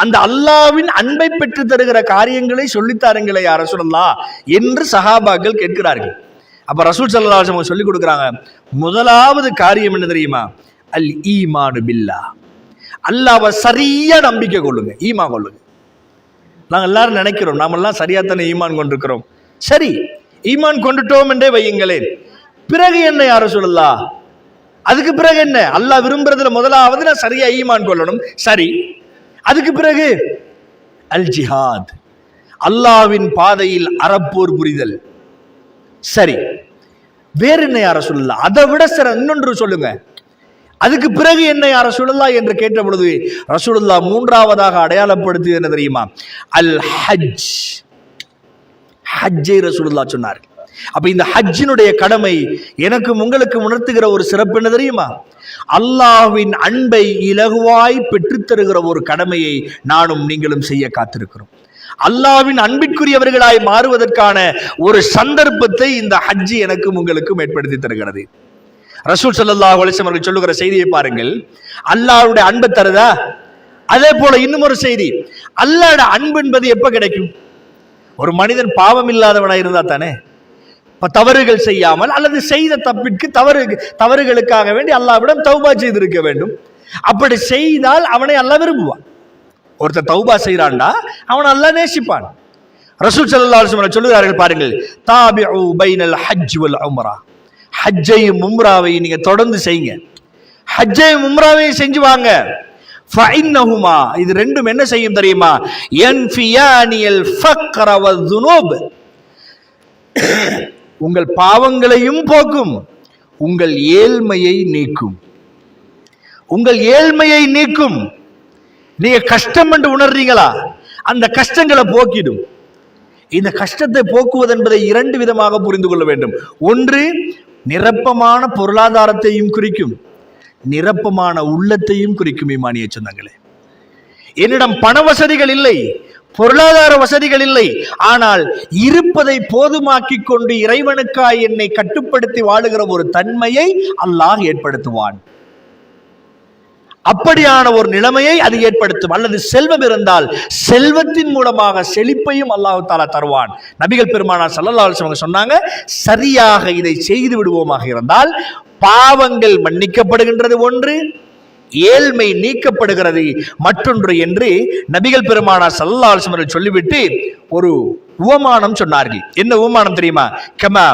அந்த அல்லாஹ்வின் அன்பை பெற்று தருகிற காரியங்களை சொல்லித்தாருங்களே யா ரசூலல்லாஹ் என்று சஹாபாக்கள் கேட்கிறார்கள். அப்ப ரசூல் ஸல்லல்லாஹு அலைஹி வஸல்லம் சொல்லி கொடுக்குறாங்க, முதலாவது காரியம் என்ன தெரியுமா? அல் ஈமானு பில்லாஹ், அல்லாஹ்வை சரியா நம்பிக்கை கொள்ளுங்க, ஈமான் கொள்ளுங்க. நாங்கள் எல்லாரும் நினைக்கிறோம் நாமெல்லாம் சரியாத்தானே ஈமான் கொண்டிருக்கிறோம். சரி, ஈமான் கொண்டுட்டோம் என்றே வையுங்களேன், பிறகு என்ன யா ரசூலல்லாஹ்? அதுக்கு பிறகு என்ன? அல்லாஹ் விரும்புறதுல முதலாவது நான் சரியா ஈமான் கொள்ளணும். சரி, அதுக்கு பிறகு அல் ஜிஹாத், அல்லாஹ்வின் பாதையில் அறப்போர் புரிதல். சரி, வேற என்ன யா ரசூலல்லாஹ்? அதை விட இன்னொன்று சொல்லுங்க. அதுக்கு பிறகு என்ன யா ரசூலல்லாஹ் என்று கேட்ட பொழுது ரசூலுல்லாஹ் மூன்றாவதாக அடையாளப்படுத்தியது என்ன தெரியுமா? அல் ஹஜ். ஹஜ்ஜை ரசூலுல்லாஹ் சொன்னார். அப்ப இந்த ஹஜ்ஜினுடைய கடமை எனக்கு உங்களுக்கு உணர்த்துகிற ஒரு சிறப்பு என்ன தெரியுமா? அல்லாஹ்வின் அன்பை இலகுவாய் பெற்றுத்தருகிற ஒரு கடமையை நானும் நீங்களும் செய்ய காத்திருக்கிறோம். அல்லாஹ்வின் அன்பிற்குரியவர்களாய் மாறுவதற்கான ஒரு சந்தர்ப்பத்தை இந்த ஹஜ் எனக்கும் உங்களுக்கும் ஏற்படுத்தி தருகிறது. ரசூல் ஸல்லல்லாஹு அலைஹி வஸல்லம் அவர்கள் சொல்லுகிற செய்தியை பாருங்கள். அல்லாஹ்வுடைய அன்பை தருதா? அதே போல இன்னும் ஒரு செய்தி, அல்லாஹ்வுடைய அன்பு என்பது எப்ப கிடைக்கும்? ஒரு மனிதன் பாவம் இல்லாதவனாய் இருந்தா தானே. தவறுகள் செய்யாமல் அல்லது செய்த தப்பிற்கு தவறுகளுக்காக வேண்டி அல்லாஹ்விடம் தௌபா செய்திருக்க வேண்டும். அப்படி செய்தால் அவனை அல்லாஹ் விரும்புவான். ஒருத்தர் தௌபா செய்யறான்டா அவன் அல்லாஹ் நேசிப்பான். ரசூல் ஸல்லல்லாஹு அலைஹி வஸல்லம் சொல்லுகிறார்கள் பாருங்கள், தாபிஉ பைனல் ஹஜ் வல் உம்ரா, ஹஜ்ஜையும் உம்ராவையும் நீங்க தொடர்ந்து செய்யுங்க. ஹஜ்ஜையும் உம்ராவையும் செஞ்சு வாங்க. ஃபஇன்னஹுமா, இது ரெண்டும் என்ன செய்யும் தெரியுமா? யன்ஃபியானில் ஃபக்ர வஸ்ஸுனூப், உங்கள் பாவங்களையும் போக்கும், உங்கள் ஏழ்மையை நீக்கும். உங்கள் ஏழ்மையை நீக்கும். நீங்க கஷ்டம் என்று உணர்றீங்களா? அந்த கஷ்டங்களை போக்கிடும். இந்த கஷ்டத்தை போக்குவது என்பதை இரண்டு விதமாக புரிந்து கொள்ள வேண்டும். ஒன்று, நிரப்பமான பொருளாதாரத்தையும் குறிக்கும், நிரப்பமான உள்ளத்தையும் குறிக்கும். ஈமானிய சொந்தங்களே, என்னிடம் பண வசதிகள் இல்லை, பொருளாதார வசதிகள் இல்லை, ஆனால் இருப்பதை போதுமாக்கி கொண்டு இறைவனுக்காய் என்னை கட்டுப்படுத்தி வாழுகிற ஒரு தன்மையை அல்லாஹ் ஏற்படுத்துவான். அப்படியான ஒரு நிலைமையை அது ஏற்படுத்தும். அல்லது செல்வம் இருந்தால் செல்வத்தின் மூலமாக செழிப்பையும் அல்லாஹ் தஆலா தருவான். நபிகள் பெருமானார் ஸல்லல்லாஹு அலைஹி வஸல்லம் சொன்னாங்க, சரியாக இதை செய்து விடுவோமாக இருந்தால் பாவங்கள் மன்னிக்கப்படுகின்றது ஒன்று, ஏழ்மை நீக்கப்படுகிறது மற்றொன்று என்று நபிகள் பெருமானார் ஸல்லல்லாஹு அலைஹி வஸல்லம் சொல்லிவிட்டு ஒரு உவமானம் சொன்னார்கள். என்ன உவமானம் தெரியுமா? கமா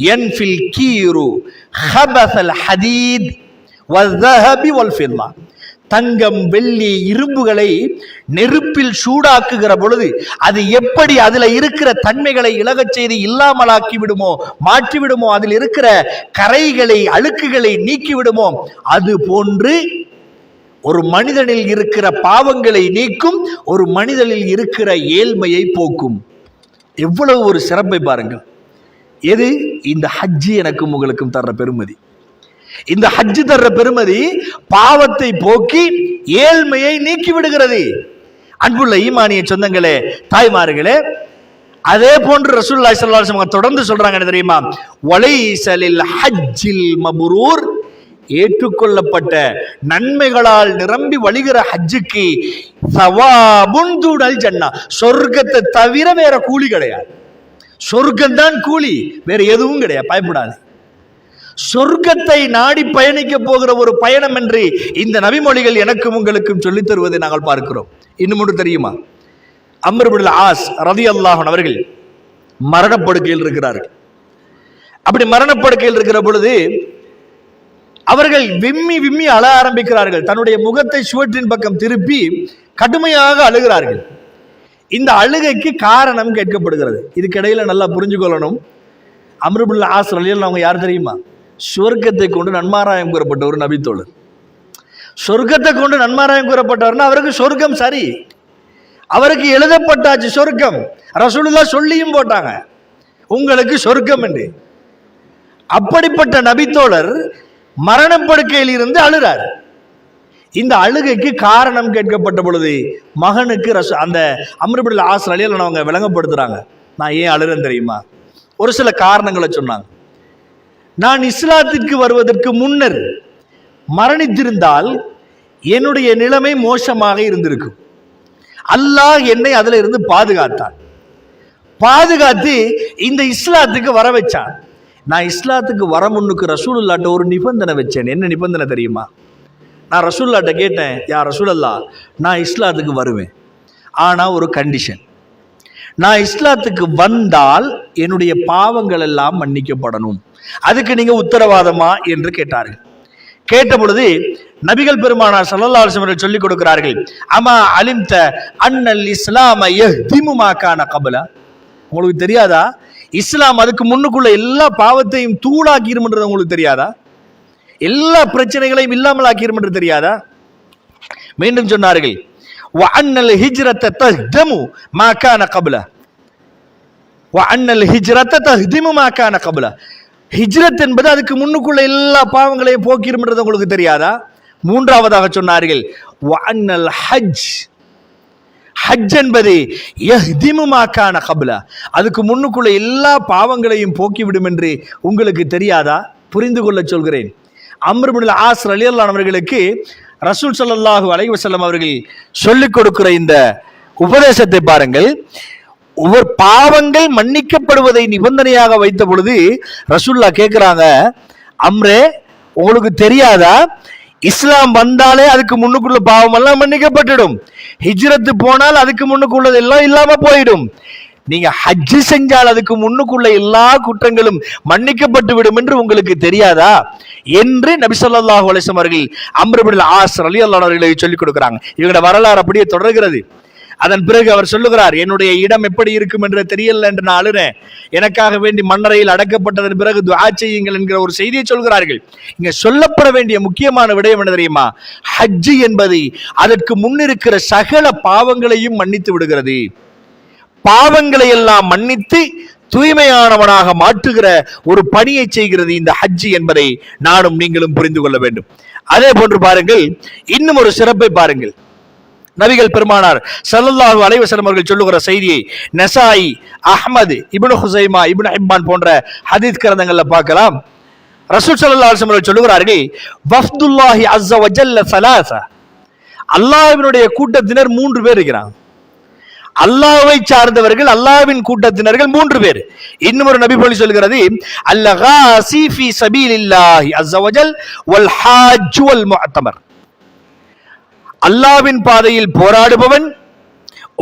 யன்ஃபில் கீரு ஹபஸல் ஹதீத் வஸ்ஸஹபி வல் ஃபில்லா, தங்கம் வெள்ளி இரும்புகளை நெருப்பில் சூடாக்குகிற பொழுது அது எப்படி அதுல இருக்கிற தன்மைகளை இழகச் செய்து இல்லாமலாக்கி விடுமோ, மாற்றி விடுமோ, அதில் இருக்கிற கரைகளை அழுக்குகளை நீக்கி விடுமோ, அது போன்று ஒரு மனிதனில் இருக்கிற பாவங்களை நீக்கும், ஒரு மனிதனில் இருக்கிற ஏழ்மையை போக்கும். எவ்வளவு ஒரு சிறப்பை பாருங்கள். எது? இந்த ஹஜ்ஜி எனக்கும் உங்களுக்கும் தர்ற பெருமதி. இந்த ஹஜ்ஜு தர்ற பெருமதி பாவத்தை போக்கி ஏழ்மையை நீக்கி விடுகிறது. அன்புள்ள ஈமானிய சொந்தங்களே, தாய்மார்களே, அதே போன்று ரசூலுல்லாஹி ஸல்லல்லாஹு அலைஹி வஸல்லம் தொடர்ந்து சொல்றாங்க என்ன தெரியுமா? வலைஸலில் ஹஜ்ஜில் மப்ரூர், ஏற்றுக்கொள்ளப்பட்ட நன்மைகளால் நிரம்பி வழிகிற ஹஜ்ஜுக்கு சவாபுன் தூனல் ஜன்னா, சொர்க்கத்தை தவிர வேற கூலி கிடையாது. சொர்க்கம் தான் கூலி, வேற எதுவும் கிடையாது. பயப்படாது. சொர்க்கத்தை நாடி பயணிக்க போகிற ஒரு பயணம் என்று இந்த நபிமொழிகள் எனக்கும் உங்களுக்கும் சொல்லித் தருவதை நாங்கள் பார்க்கிறோம். இன்னும் ஒன்று தெரியுமா? அம்ர் இப்னுல் ஆஸ் ரலியல்லாஹு அன்ஹு அவர்கள் மரணப்படுக்கையில் இருக்கிறார்கள். அப்படி மரணப்படுக்கையில் இருக்கிற பொழுது அவர்கள் விம்மி விம்மி அழ ஆரம்பிக்கிறார்கள். தன்னுடைய முகத்தை சுவற்றின் பக்கம் திருப்பி கடுமையாக அழுகிறார்கள். இந்த அழுகைக்கு காரணம் கேட்கப்படுகிறது. இதுக்கிடையில நல்லா புரிஞ்சுக்கொள்ளணும், அம்ர் இப்னுல் ஆஸ் ரலியல்லாஹு அவங்க யார் தெரியுமா? சொர்க்கத்தை கொண்டு நன்மாராயம் கூறப்பட்ட ஒரு நபித்தோழர். சொர்க்கத்தை கொண்டு நன்மாராயம் கூறப்பட்டவர்னா அவருக்கு சொர்க்கம் சரி, அவருக்கு எழுதப்பட்டாச்சு சொர்க்கம். ரசூலுல்லாஹ் சொல்லியும் போட்டாங்க உங்களுக்கு சொர்க்கம் என்று. அப்படிப்பட்ட நபித்தோழர் மரணப்படுக்கையில் இருந்து அழுறார். இந்த அழுகைக்கு காரணம் கேட்கப்பட்ட பொழுது மகனுக்கு அந்த அம்ர் இப்னுல் ஆஸ் ரலியல்லாஹு அன்ஹு அவங்க விளங்கப்படுத்துறாங்க. நான் ஏன் அழுறேன் தெரியுமா? ஒரு சில காரணங்களை சொன்னாங்க. நான் இஸ்லாத்திற்கு வருவதற்கு முன்னர் மரணித்திருந்தால் என்னுடைய நிலைமை மோசமாக இருந்திருக்கும். அல்லாஹ் என்னை அதுல இருந்து பாதுகாத்தான், பாதுகாத்து இந்த இஸ்லாத்துக்கு வர வச்சான். நான் இஸ்லாத்துக்கு வர முன்னுக்கு ரசூலுல்லாஹ்ட்ட ஒரு நிபந்தனை வச்சேன். என்ன நிபந்தனை தெரியுமா? நான் ரசூலுல்லாஹ்ட்ட கேட்டேன், யா ரசூலல்லாஹ் நான் இஸ்லாத்துக்கு வருவேன், ஆனா ஒரு கண்டிஷன், நான் இஸ்லாத்துக்கு வந்தால் என்னுடைய பாவங்கள் எல்லாம் மன்னிக்கப்படணும், அதுக்கு நீங்க உத்தரவாதமா என்று கேட்டார்கள். கேட்ட பொழுது நபிகள் பெருமானார் ஸல்லல்லாஹு அலைஹி வஸல்லம் சொல்லிக் கொடுக்கிறார்கள், அமா அலிம்த அன்னல் இஸ்லாம யஹ்திமு மா கான கப்ல. உங்களுக்கு தெரியாதா இஸ்லாம் அதுக்கு முன்னுக்குள்ள எல்லா பாவத்தையும் தூளாக்கிரும்ன்றது உங்களுக்கு தெரியாதா? எல்லா பிரச்சனைகளையும் இல்லாமல் ஆக்கிரும் தெரியாதா? மீண்டும் சொன்னார்கள், வ அன்னல் ஹிஜ்ரத தஹ்தமு மா கான கப்ல, வ அன்னல் ஹிஜ்ரத தஹ்திமு மா கான கப்ல. ஹிஜ்ரத் என்பது அதுக்கு முன்னுக்குள்ள எல்லா பாவங்களையும் போக்கிரும்ன்றது உங்களுக்கு தெரியாதா? மூன்றாவதாக சொன்னார்கள், வ அன்னல் ஹஜ், ஹஜ் என்பது யஹ்திமு மா கான கப்ல, அதுக்கு முன்னுக்குள்ள எல்லா பாவங்களையும் போக்கிவிடும் என்று உங்களுக்கு தெரியாதா? புரிந்து கொள்ள சொல்கிறேன். அம்ர் இப்னுல் ஆஸ் ரலியல்லாஹு அன்ஹு அவர்களுக்கு ரசூல் ஸல்லல்லாஹு அலைஹி வஸல்லம் அவர்கள் சொல்லிக் கொடுக்கிற இந்த உபதேசத்தை பாருங்கள். ஒவ்வொரு பாவங்கள் மன்னிக்கப்படுவதை நிபந்தனையாக வைத்த பொழுது ரசூலுல்லாஹ் கேட்கிறாங்க, அம்ரே உங்களுக்கு தெரியாதா இஸ்லாம் வந்தாலே அதுக்கு முன்னுக்குள்ள பாவம் எல்லாம் மன்னிக்கப்பட்டுடும், ஹிஜ்ரத்து போனால் அதுக்கு முன்னுக்குள்ளது எல்லாம் இல்லாம போயிடும், நீங்க ஹஜ் செஞ்சால் அதுக்கு முன்னுக்குள்ள எல்லா குற்றங்களும் மன்னிக்கப்பட்டு விடும் என்று உங்களுக்கு தெரியாதா என்று நபி ஸல்லல்லாஹு அலைஹி வஸல்லம் அவர்கள் அம்ர் இப்னுல் ஆஸ் ரலியல்லாஹு அன்ஹு அவர்களை சொல்லிக் கொடுக்கிறாங்க. இவங்களோட வரலாறு அப்படியே தொடர்கிறது. அதன் பிறகு அவர் சொல்லுகிறார், என்னுடைய இடம் எப்படி இருக்கும் என்று தெரியல என்று நான் அழுறேன், எனக்காக வேண்டி மண்ணறையில் அடக்கப்பட்டதன் பிறகு துஆ செய்யுங்கள் என்கிற ஒரு செய்தியை சொல்கிறார்கள். இங்க சொல்லப்பட வேண்டிய முக்கியமான விடயம் என்ன தெரியுமா? ஹஜ் என்பது அதற்கு முன்னிருக்கிற சகல பாவங்களையும் மன்னித்து விடுகிறது. பாவங்களை எல்லாம் மன்னித்து தூய்மையானவனாக மாற்றுகிற ஒரு பணியை செய்கிறது இந்த ஹஜ் என்பதை நானும் நீங்களும் புரிந்து கொள்ள வேண்டும். அதே போன்று பாருங்கள், இன்னும் ஒரு சிறப்பை பாருங்கள். நபிகள் பெருமானார் ஸல்லல்லாஹு அலைஹி வஸல்லம் அவர்கள் சொல்லுகிற செய்தியை நசாயி, அஹ்மது, இப்னு ஹுஸைமா, இப்னு ஹிப்பான் போன்ற ஹதீஸ் கிரந்தங்கள்ல பார்க்கலாம். ரசூல் ஸல்லல்லாஹு அலைஹி வஸல்லம் சொல்லுகிறார்கள், வஃப்துல்லாஹி அஸ்ஸ வஜல்ல ஸலாஸா, அல்லாஹ்வினுடைய கூட்டத்தினர் 3 பேர் இருக்கிறாங்க. அல்லாஹ்வை சார்ந்தவர்கள், அல்லாஹ்வின் கூட்டத்தினர்கள் 3 பேர். இன்னும் ஒரு நபி மொழி சொல்கிறது, அல்லகாசி ஃபீ ஸபீலில்லாஹி அஸ்ஸ வஜல் வல் ஹாஜ் வல் முஅத்தமர். அல்லாஹ்வின் பாதையில் போராடுபவன்,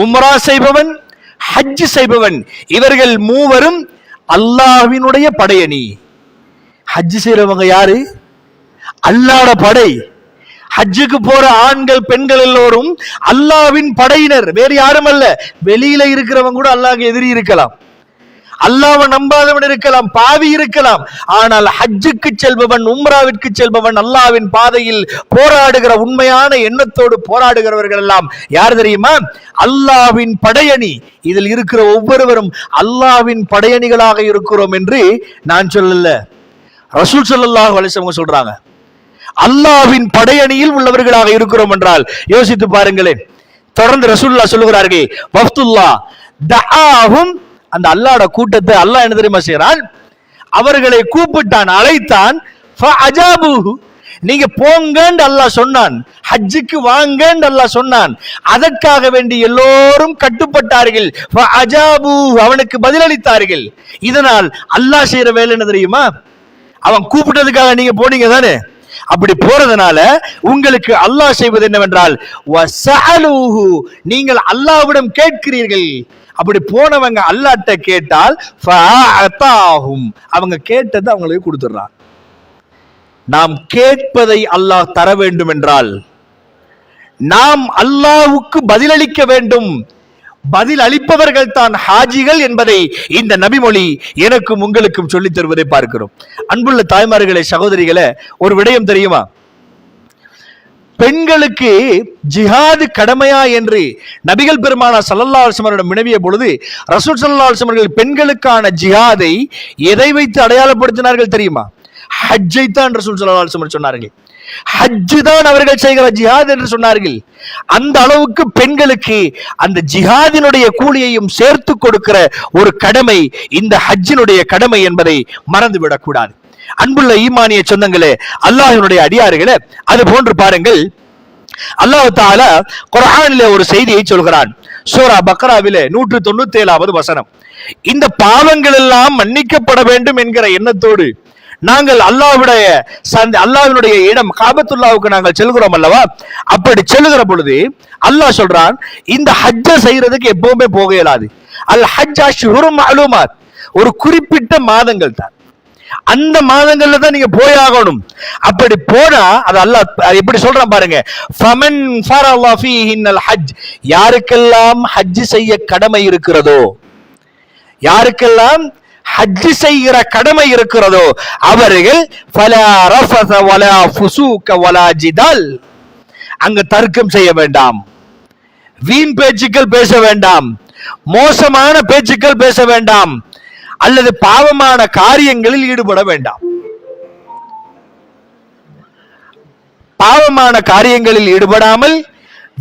உம்ரா செய்பவன், ஹஜ் செய்பவன், இவர்கள் 3வரும் அல்லாஹ்வினுடைய படையணி. ஹஜ் செய்றவங்க யாரு? அல்லாஹ்வோட படை. ஹஜ்ஜுக்கு போற ஆண்கள் பெண்கள் எல்லோரும் அல்லாஹ்வின் படையினர், வேறு யாரும் அல்ல. வெளியில இருக்கிறவங்க கூட அல்லாஹ்க்கு எதிரி இருக்கலாம், அல்லாஹ்வை நம்பாதவன் இருக்கலாம், பாவி இருக்கலாம். ஆனால் ஹஜ்ஜுக்கு செல்பவன், உம்ராவிற்கு செல்பவன், அல்லாஹ்வின் பாதையில் போராடுகிற உண்மையான எண்ணத்தோடு போராடுகிறவர்கள் எல்லாம் யார் தெரியுமா? அல்லாஹ்வின் படையணி. இதில் இருக்கிற ஒவ்வொருவரும் அல்லாஹ்வின் படையணிகளாக இருக்கிறோம் என்று நான் சொல்லல, ரசூல் ஸல்லல்லாஹு அலைஹி வஸல்லம் சொல்றாங்க. அல்லாஹ்வின் படையணியில் உள்ளவர்களாக இருக்கிறோம் என்றால் யோசித்து பாருங்களேன். தொடர்ந்து ரசூலுல்லாஹ் சொல்லுகிறார்கள், வஃப்துல்லாஹ் தஆஹும், அந்த அல்லாஹ்வோட கூட்டத்தை அல்லாஹ் என்ன தெரியுமா செய்றான்? அவர்களை கூப்பிட்டான், அழைத்தான். ஃபஅஜாபுஹு, நீங்க போங்கன்னு அல்லாஹ் சொன்னான், ஹஜ்ஜுக்கு வாங்கன்னு அல்லாஹ் சொன்னான். அதற்காக வேண்டி எல்லோரும் கட்டுப்பட்டார்கள். ஃபஅஜாபுஹு, அவனுக்கு பதிலளித்தார்கள். இதனால் அல்லாஹ் செய்யற வேலை என்ன தெரியுமா? அவன் கூப்பிட்டதுக்காக நீங்க போனீங்க தானே, அப்படி போறதுனால உங்களுக்கு அல்லாஹ் செய்வது என்னவென்றால் வஸஅலூஹு, நீங்கள் அல்லாஹ்விடம் கேட்கிறீர்கள். அப்படி போனவங்க அல்லாஹ்ட்ட கேட்டால் ஃபஅதாஹும், அவங்க கேட்டதை அவங்களுக்கு கொடுத்துறான். நாம் கேட்பதை அல்லாஹ் தர வேண்டும் என்றால் நாம் அல்லாஹ்வுக்கு பதிலளிக்க வேண்டும். பதில் அளிப்பவர்கள் தான் ஹாஜிகள் என்பதை இந்த நபிமொழி எனக்கும் உங்களுக்கும் சொல்லித் தருவதை பார்க்கிறோம். அன்புள்ள தாய்மார்களே, சகோதரிகளே, ஒரு விடயம் தெரியுமா? பெண்களுக்கு ஜிஹாது கடமையா என்று நபிகள் பெருமானார் ஸல்லல்லாஹு அலைஹி வஸல்லம் வினவிய பொழுது ரசூல் ஸல்லல்லாஹு அலைஹி வஸல்லம் பெண்களுக்கான ஜிஹாதை எதை வைத்து அடையாளப்படுத்தினார்கள் தெரியுமா? ஹஜ்ஜை தான் ரசூல் ஸல்லல்லாஹு அலைஹி வஸல்லம் சொன்னார்கள். ஹஜ் தான் அவர்கள் செய்கிற ஜிஹாத் என்று சொன்னார்கள். அந்த அளவுக்கு பெண்களுக்கு அந்த ஜிஹாதினுடைய கூலியையும் சேர்த்து கொடுக்கிற ஒரு கடமை இந்த ஹஜ்ஜினுடைய கடமை என்பதை மறந்துவிடக் கூடாது. அன்புள்ள ஈமானிய சொந்தங்களே, அல்லாஹ்வினுடைய அடியார்களே, அது போன்று பாருங்கள், அல்லாஹ் தஆலா குர்ஆனிலே ஒரு செய்தியை சொல்கிறான். சூரா பக்ராவிலே 197வது வசனம். இந்த பாவங்கள் எல்லாம் மன்னிக்கப்பட வேண்டும் என்கிற எண்ணத்தோடு நாங்கள் அல்லாஹ்வினுடைய இடம் காபத்துல்லாவுக்கு நாங்கள் செல்கிறோம் அல்லவா? அப்படி செல்லுகிற பொழுது அல்லாஹ் சொல்றான், இந்த ஹஜ்ஜ செய்யறதுக்கு எப்பவுமே போக இயலாது. அல் ஹஜ் அஷ்ஹுரும் மஅலூமாத், ஒரு குறிப்பிட்ட மாதங்கள் தான். அந்த மாதங்கள்ல தான் நீங்க போயாகணும். அப்படி போனா அது அல்லாஹ் எப்படி சொல்றான் பாருங்க. ஃபமன் ஃபரலா ஃபீஹின்னல் ஹஜ், யாருக்கெல்லாம் ஹஜ் செய்ய கடமை இருக்கிறதோ, யாருக்கெல்லாம் ஹஜ் செய்கிற கடமை இருக்கிறதோ அவர்கள் ஃபலா ரஃபஸ வலா ஃபுசூக வலா ஜிதால், அங்க தர்க்கம் செய்ய வேண்டாம், வீண் பேச்சுக்கள் பேச வேண்டாம், மோசமான பேச்சுக்கள் பேச வேண்டாம், அல்லது பாவமான காரியங்களில் ஈடுபட வேண்டாம். பாவமான காரியங்களில் ஈடுபடாமல்,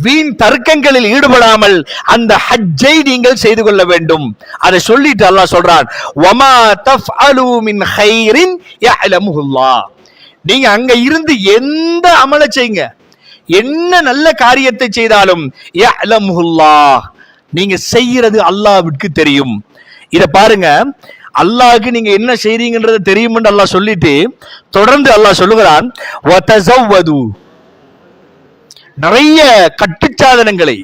வீண் தர்க்கங்களில் ஈடுபடாமல் அந்த ஹஜ்ஜை நீங்கள் செய்து கொள்ள வேண்டும். அதை சொல்லிட்டு அல்லாஹ் சொல்றான், வமா தஃஅலு மின் கைரின் யஅலமுல்லாஹ், நீங்க அங்க இருந்து எந்த அமலை செய்யுங்க, என்ன நல்ல காரியத்தை செய்தாலும் யஅலமுல்லாஹ், நீங்க செய்யறது அல்லாஹ்வுக்கு தெரியும். இத பாருங்க, அல்லாஹ்க்கு நீங்க என்ன செய்றீங்கன்றது தெரியும் என்று அல்லாஹ் சொல்லிட்டு தொடர்ந்து அல்லாஹ் சொல்லுகிறான், வதஸவ்வது, நிறைய கட்டுச்சாதனங்களை,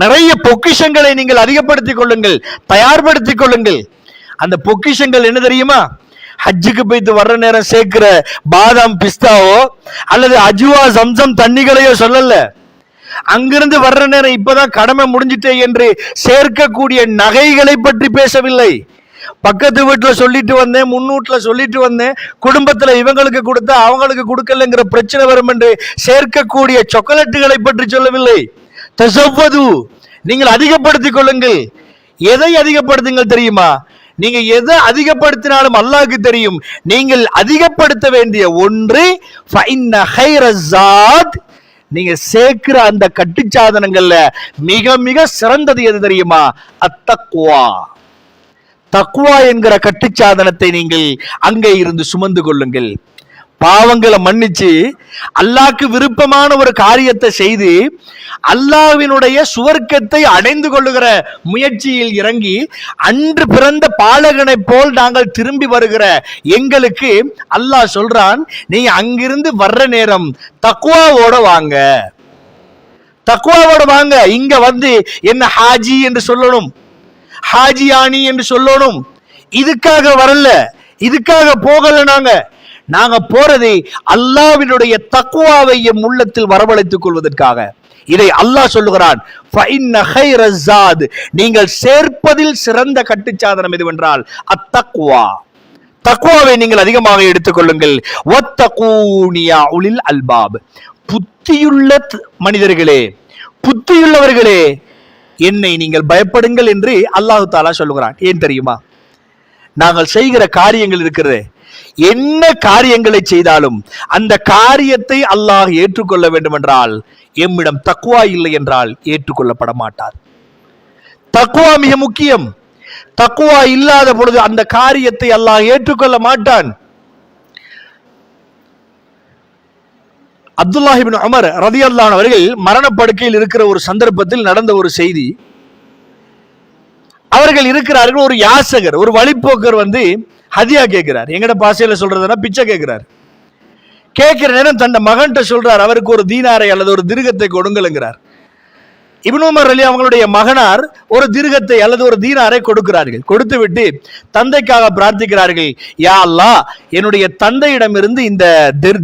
நிறைய பொக்கிஷங்களை நீங்கள் அதிகப்படுத்திக் கொள்ளுங்கள், தயார்படுத்திக் கொள்ளுங்கள். அந்த பொக்கிஷங்கள் என்ன தெரியுமா? ஹஜ்ஜுக்கு போயிட்டு வர்ற நேரம் சேர்க்கிற பாதாம் பிஸ்தாவோ அல்லது அஜுவா சம்சம் தண்ணிகளையோ சொல்லல. அங்கிருந்து வர்ற நேரம் இப்பதான் கடமை முடிஞ்சிட்டே என்று சேர்க்கக்கூடிய நகைகளை பற்றி பேசவில்லை. பக்கத்து வீட்டுல சொல்லிட்டு வந்தேன், முன்னூட்டுல சொல்லிட்டு வந்தேன், குடும்பத்துல இவங்களுக்கு கொடுத்தா அவங்களுக்கு கொடுக்கலங்கிற பிரச்சனை வரும் என்று சேர்க்கக்கூடிய சாக்லேட்டுகளை பற்றி சொல்லவில்லை. தஸவ்வது, நீங்கள் அதிகப்படுத்திக் கொள்ளுங்கள். எதை அதிகப்படுத்துங்கள் தெரியுமா? நீங்க எதை அதிகப்படுத்தினாலும் அல்லாஹ்வுக்கு தெரியும். நீங்கள் அதிகப்படுத்த வேண்டிய ஒன்று ஃபஇன்ன கைரஸாத், நீங்க சேர்க்கிற அந்த கட்டுச்சாதனங்கள்ல மிக மிக சிறந்தது எது தெரியுமா? அத்தக்வா. தக்வா என்கிற கட்டுச்சாதனத்தை நீங்கள் அங்கே இருந்து சுமந்து கொள்ளுங்கள். பாவங்களை மன்னிச்சு அல்லாஹ்க்கு விருப்பமான ஒரு காரியத்தை செய்து அல்லாஹ்வினுடைய சுவர்க்கத்தை அடைந்து கொள்ளுகிற முயற்சியில் இறங்கி அன்று பிறந்த பாலகனை போல் நாங்கள் திரும்பி வருகிற எங்களுக்கு அல்லாஹ் சொல்றான், நீங்க அங்கிருந்து வர்ற நேரம் தக்வாவோட வாங்க, தக்வாவோட வாங்க. இங்க வந்து என்ன ஹாஜி என்று சொல்லணும், ஹாஜியானி என்று சொல்லணும். இதுக்காக வரல, இதுக்காக போகல. நாங்க போறது அல்லாஹ்வினுடைய தக்வாவை எம் உள்ளத்தில் வரவழைத்துக் கொள்வதற்காக. இதை அல்லாஹ் சொல்லுகிறான், ஃபஇன்ன கைரஸாத், நீங்கள் சேர்ப்பதில் சிறந்த கட்டுச்சாதனம் எதுவென்றால் அத்தக்வா. தக்வாவை நீங்கள் அதிகமாக எடுத்துக் கொள்ளுங்கள். வத்தகூனி யா உலில் அல்பாப், புத்தியுள்ள மனிதர்களே, புத்தியுள்ளவர்களே, என்னை நீங்கள் பயப்படுங்கள் என்று அல்லாஹ் தஆலா சொல்லுகிறான். ஏன் தெரியுமா? நாங்கள் செய்கிற காரியங்கள் இருக்கிறது, என்ன காரியங்களை செய்தாலும் அந்த காரியத்தை அல்லாஹ் ஏற்றுக்கொள்ள வேண்டும் என்றால் எம்மிடம் தக்வா இல்லை என்றால் ஏற்றுக்கொள்ளப்பட மாட்டார். தக்வா மிக முக்கியம். தக்வா இல்லாத பொழுது அந்த காரியத்தை அல்லாஹ் ஏற்றுக்கொள்ள மாட்டான். அப்துல்லாஹ் இப்னு உமர் ரலியல்லாஹு அன்ஹு அவர்கள் மரணப்படுக்கையில் இருக்கிற ஒரு சந்தர்ப்பத்தில் நடந்த ஒரு செய்தி. அவர்கள் இருக்கிறார்கள், ஒரு யாசகர், ஒரு வழிப்போக்கர் வந்து ஹதியா கேட்கிறார். எங்கட பாஷையில சொல்றதுன்னா பிச்சை கேட்கிறார். கேட்கிற நேரம் தன் மகன்கிட்ட சொல்றார், அவருக்கு ஒரு தீனாரை அல்லது ஒரு திர்கத்தை கொடுங்களுங்கிறார். இப்னு உமர் அலி அவங்களுடைய மகனார் ஒரு திர்கத்தை அல்லது ஒரு தீனாரை கொடுக்கிறார்கள். கொடுத்து விட்டு தந்தைக்காக பிரார்த்திக்கிறார்கள், யா அல்லாஹ், என்னுடைய தந்தையிடமிருந்து இந்த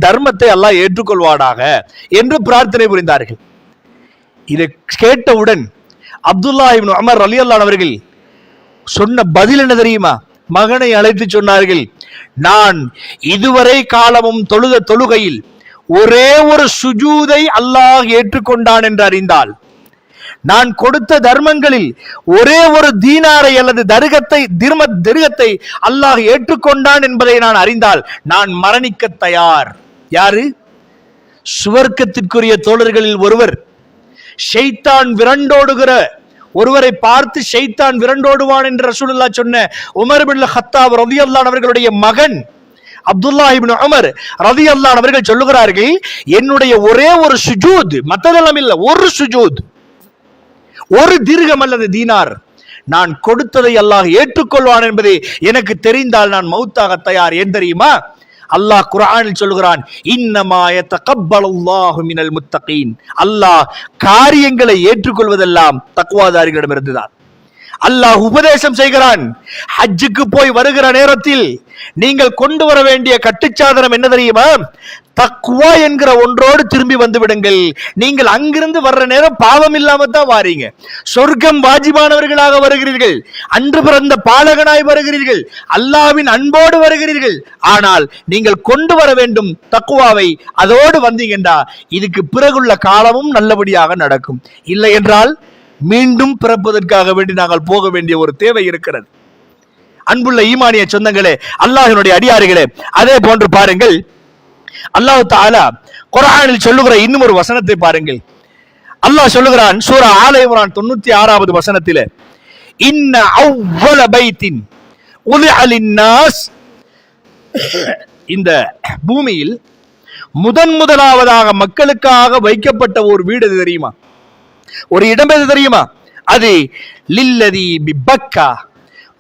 தர்மத்தை அல்லாஹ் ஏற்றுக்கொள்வானாக என்று பிரார்த்தனை புரிந்தார்கள். இதை கேட்டவுடன் அப்துல்லா இப்னு உமர் ரலியல்லாஹு அவர்கள் சொன்ன பதில் என்ன தெரியுமா? மகனை அழைத்து சொன்னார்கள், நான் இதுவரை காலமும் தொழுத தொழுகையில் ஒரே ஒரு சுஜூதை அல்லாஹ் ஏற்றுக்கொண்டான் என்று அறிந்தால், நான் கொடுத்த தர்மங்களில் ஒரே ஒரு தீனாரை அல்லது திருகத்தை அல்லாஹ் ஏற்றுக்கொண்டான் என்பதை நான் அறிந்தால் நான் மரணிக்க தயார். யாரு? சுவர்க்கத்திற்குரிய தோழர்களில் ஒருவர், ஷைத்தான் விரண்டோடுகிற ஒருவரை பார்த்து ஷைத்தான் விரண்டோடுவான் என்று ரசூலுல்லாஹ் சொன்ன உமர் இப்னு கத்தாப் ரலியல்லாஹு அவர்களுடைய மகன் அப்துல்லா இப்னு உமர் ரலியல்லாஹு அவர்கள் சொல்லுகிறார்கள், என்னுடைய ஒரே ஒரு சுஜூத், மற்றதெல்லாம் இல்ல, ஒரு சுஜூத், ஒரு திர்கம் அல்லது தீனார் நான் கொடுத்ததை அல்லாஹ் ஏற்றுக்கொள்வான் என்பதை எனக்கு தெரிந்தால் நான் மௌத்தாக தயார். ஏன் தெரியுமா? அல்லாஹ் குர்ஆனில் சொல்கிறான், இன்னமா யதகப்பலுல்லாஹு மினல் முத்தகீன். அல்லாஹ் காரியங்களை ஏற்றுக்கொள்வதெல்லாம் தக்வாதாரிகளிடமிருந்துதான். அல்லாஹ் உபதேசம் செய்கிறான், ஹஜ்ஜுக்கு போய் வருகிற நேரத்தில் நீங்கள் கொண்டு வர வேண்டிய கட்டுச்சாதனம் என்ன தெரியுமா? தக்வா என்கிற ஒன்றோடு திரும்பி வந்து விடுங்கள். நீங்கள் அங்கிருந்து வர்ற நேரம் பாவம் இல்லாம தான் வாரீங்க. சொர்க்கம் வாஜிபானவர்களாக வருகிறீர்கள், அன்று பிறந்த பாலகனாய் வருகிறீர்கள், அல்லாஹ்வின் அன்போடு வருகிறீர்கள். ஆனால் நீங்கள் கொண்டு வர வேண்டும் தக்வாவை. அதோடு வந்தீங்கன்றா இதுக்கு பிறகுள்ள காலமும் நல்லபடியாக நடக்கும். இல்லை என்றால் மீண்டும் பிறப்பதற்காக வேண்டி நாங்கள் போக வேண்டிய ஒரு தேவை இருக்கிறது. அன்புள்ள ஈமானிய சொந்தங்களே, அல்லாஹ்வினுடைய அடியார்களே, அதே போன்று பாருங்கள், அல்லாஹ் தஆலா குர்ஆனில் சொல்லுகிற இன்னும் ஒரு வசனத்தை பாருங்கள். அல்லாஹ் சொல்லுகிறான் சூரா ஆல இம்ரான் 96வது வசனத்திலே, இன்ன அவ்வல பைத்தின் உதிஅ லின்னாஸ், இந்த பூமியில் முதலாவதாக மக்களுக்காக வைக்கப்பட்ட ஒரு வீடு எது தெரியுமா? ஒரு இடம் எது தெரியுமா? அது லில்லதி பிபக்கா,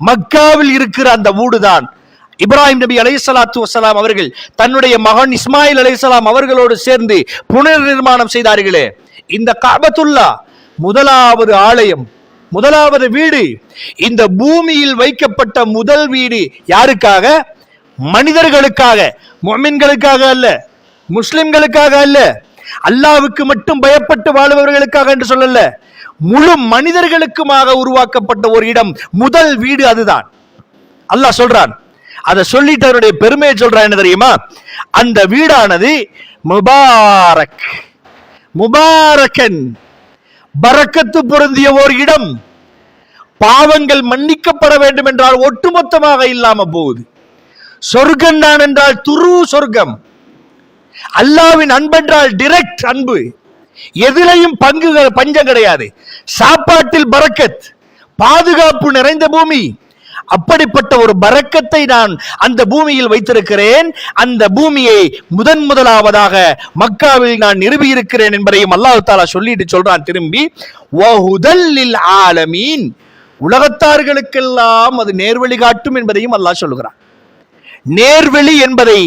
மக்காவில் இருக்கிற அந்த வீடுதான். இப்ராஹிம் நபி அலைஹிஸ்ஸலாத்து வஸ்ஸலாம் அவர்கள் தன்னுடைய மகன் இஸ்மாயில் அலைஹிஸ்ஸலாம் அவர்களோடு சேர்ந்து புனர் நிர்மாணம் செய்தார்களே, இந்த கஅபத்துல்லா முதலாவது ஆலயம், முதலாவது வீடு, இந்த பூமியில் வைக்கப்பட்ட முதல் வீடு யாருக்காக? மனிதர்களுக்காக, முஃமின்களுக்காக அல்ல, முஸ்லிம்களுக்காக அல்ல, அல்லாஹ்வுக்கு மட்டும் பயப்பட்டு வாழ்பவர்களுக்காக என்று சொல்லல, முழு மனிதர்களுக்குமாக உருவாக்கப்பட்ட ஒரு இடம், முதல் வீடு அதுதான். அல்லாஹ் சொல்றான். அதை சொல்லிட்டு அவருடைய பெருமையை சொல்றான். என்ன தெரியுமா? அந்த வீடானது முபாரக், முபாரக்கன், பரக்கத்து பொருந்திய ஒரு இடம். பாவங்கள் மன்னிக்கப்பட வேண்டும் என்றால் ஒட்டுமொத்தமாக இல்லாம போகுது. சொர்க்கம் தான் என்றால் துரு சொர்க்கம். அல்லாஹ்வின் அன்பென்றால் டைரக்ட் அன்பு. எதிலையும் பஞ்சம் கிடையாது. சாப்பாட்டில் பரக்கத், பாதுகாப்பு நிறைந்த பூமி. அப்படிப்பட்ட ஒரு பரக்கத்தை நான் அந்த பூமியில் வைத்திருக்கிறேன். அந்த பூமியை முதலாவதாக மக்காவில் நான் நிறுவி இருக்கிறேன் என்பதையும் அல்லாஹ் தஆலா சொல்லிட்டு சொல்றான் திரும்பி, வஹுதல் லில் ஆலமீன், உலகத்தார்களுக்கெல்லாம் அது நேர்வழி காட்டும் என்பதையும் அல்லாஹ் சொல்லுகிறான். நேர்வழி என்பதை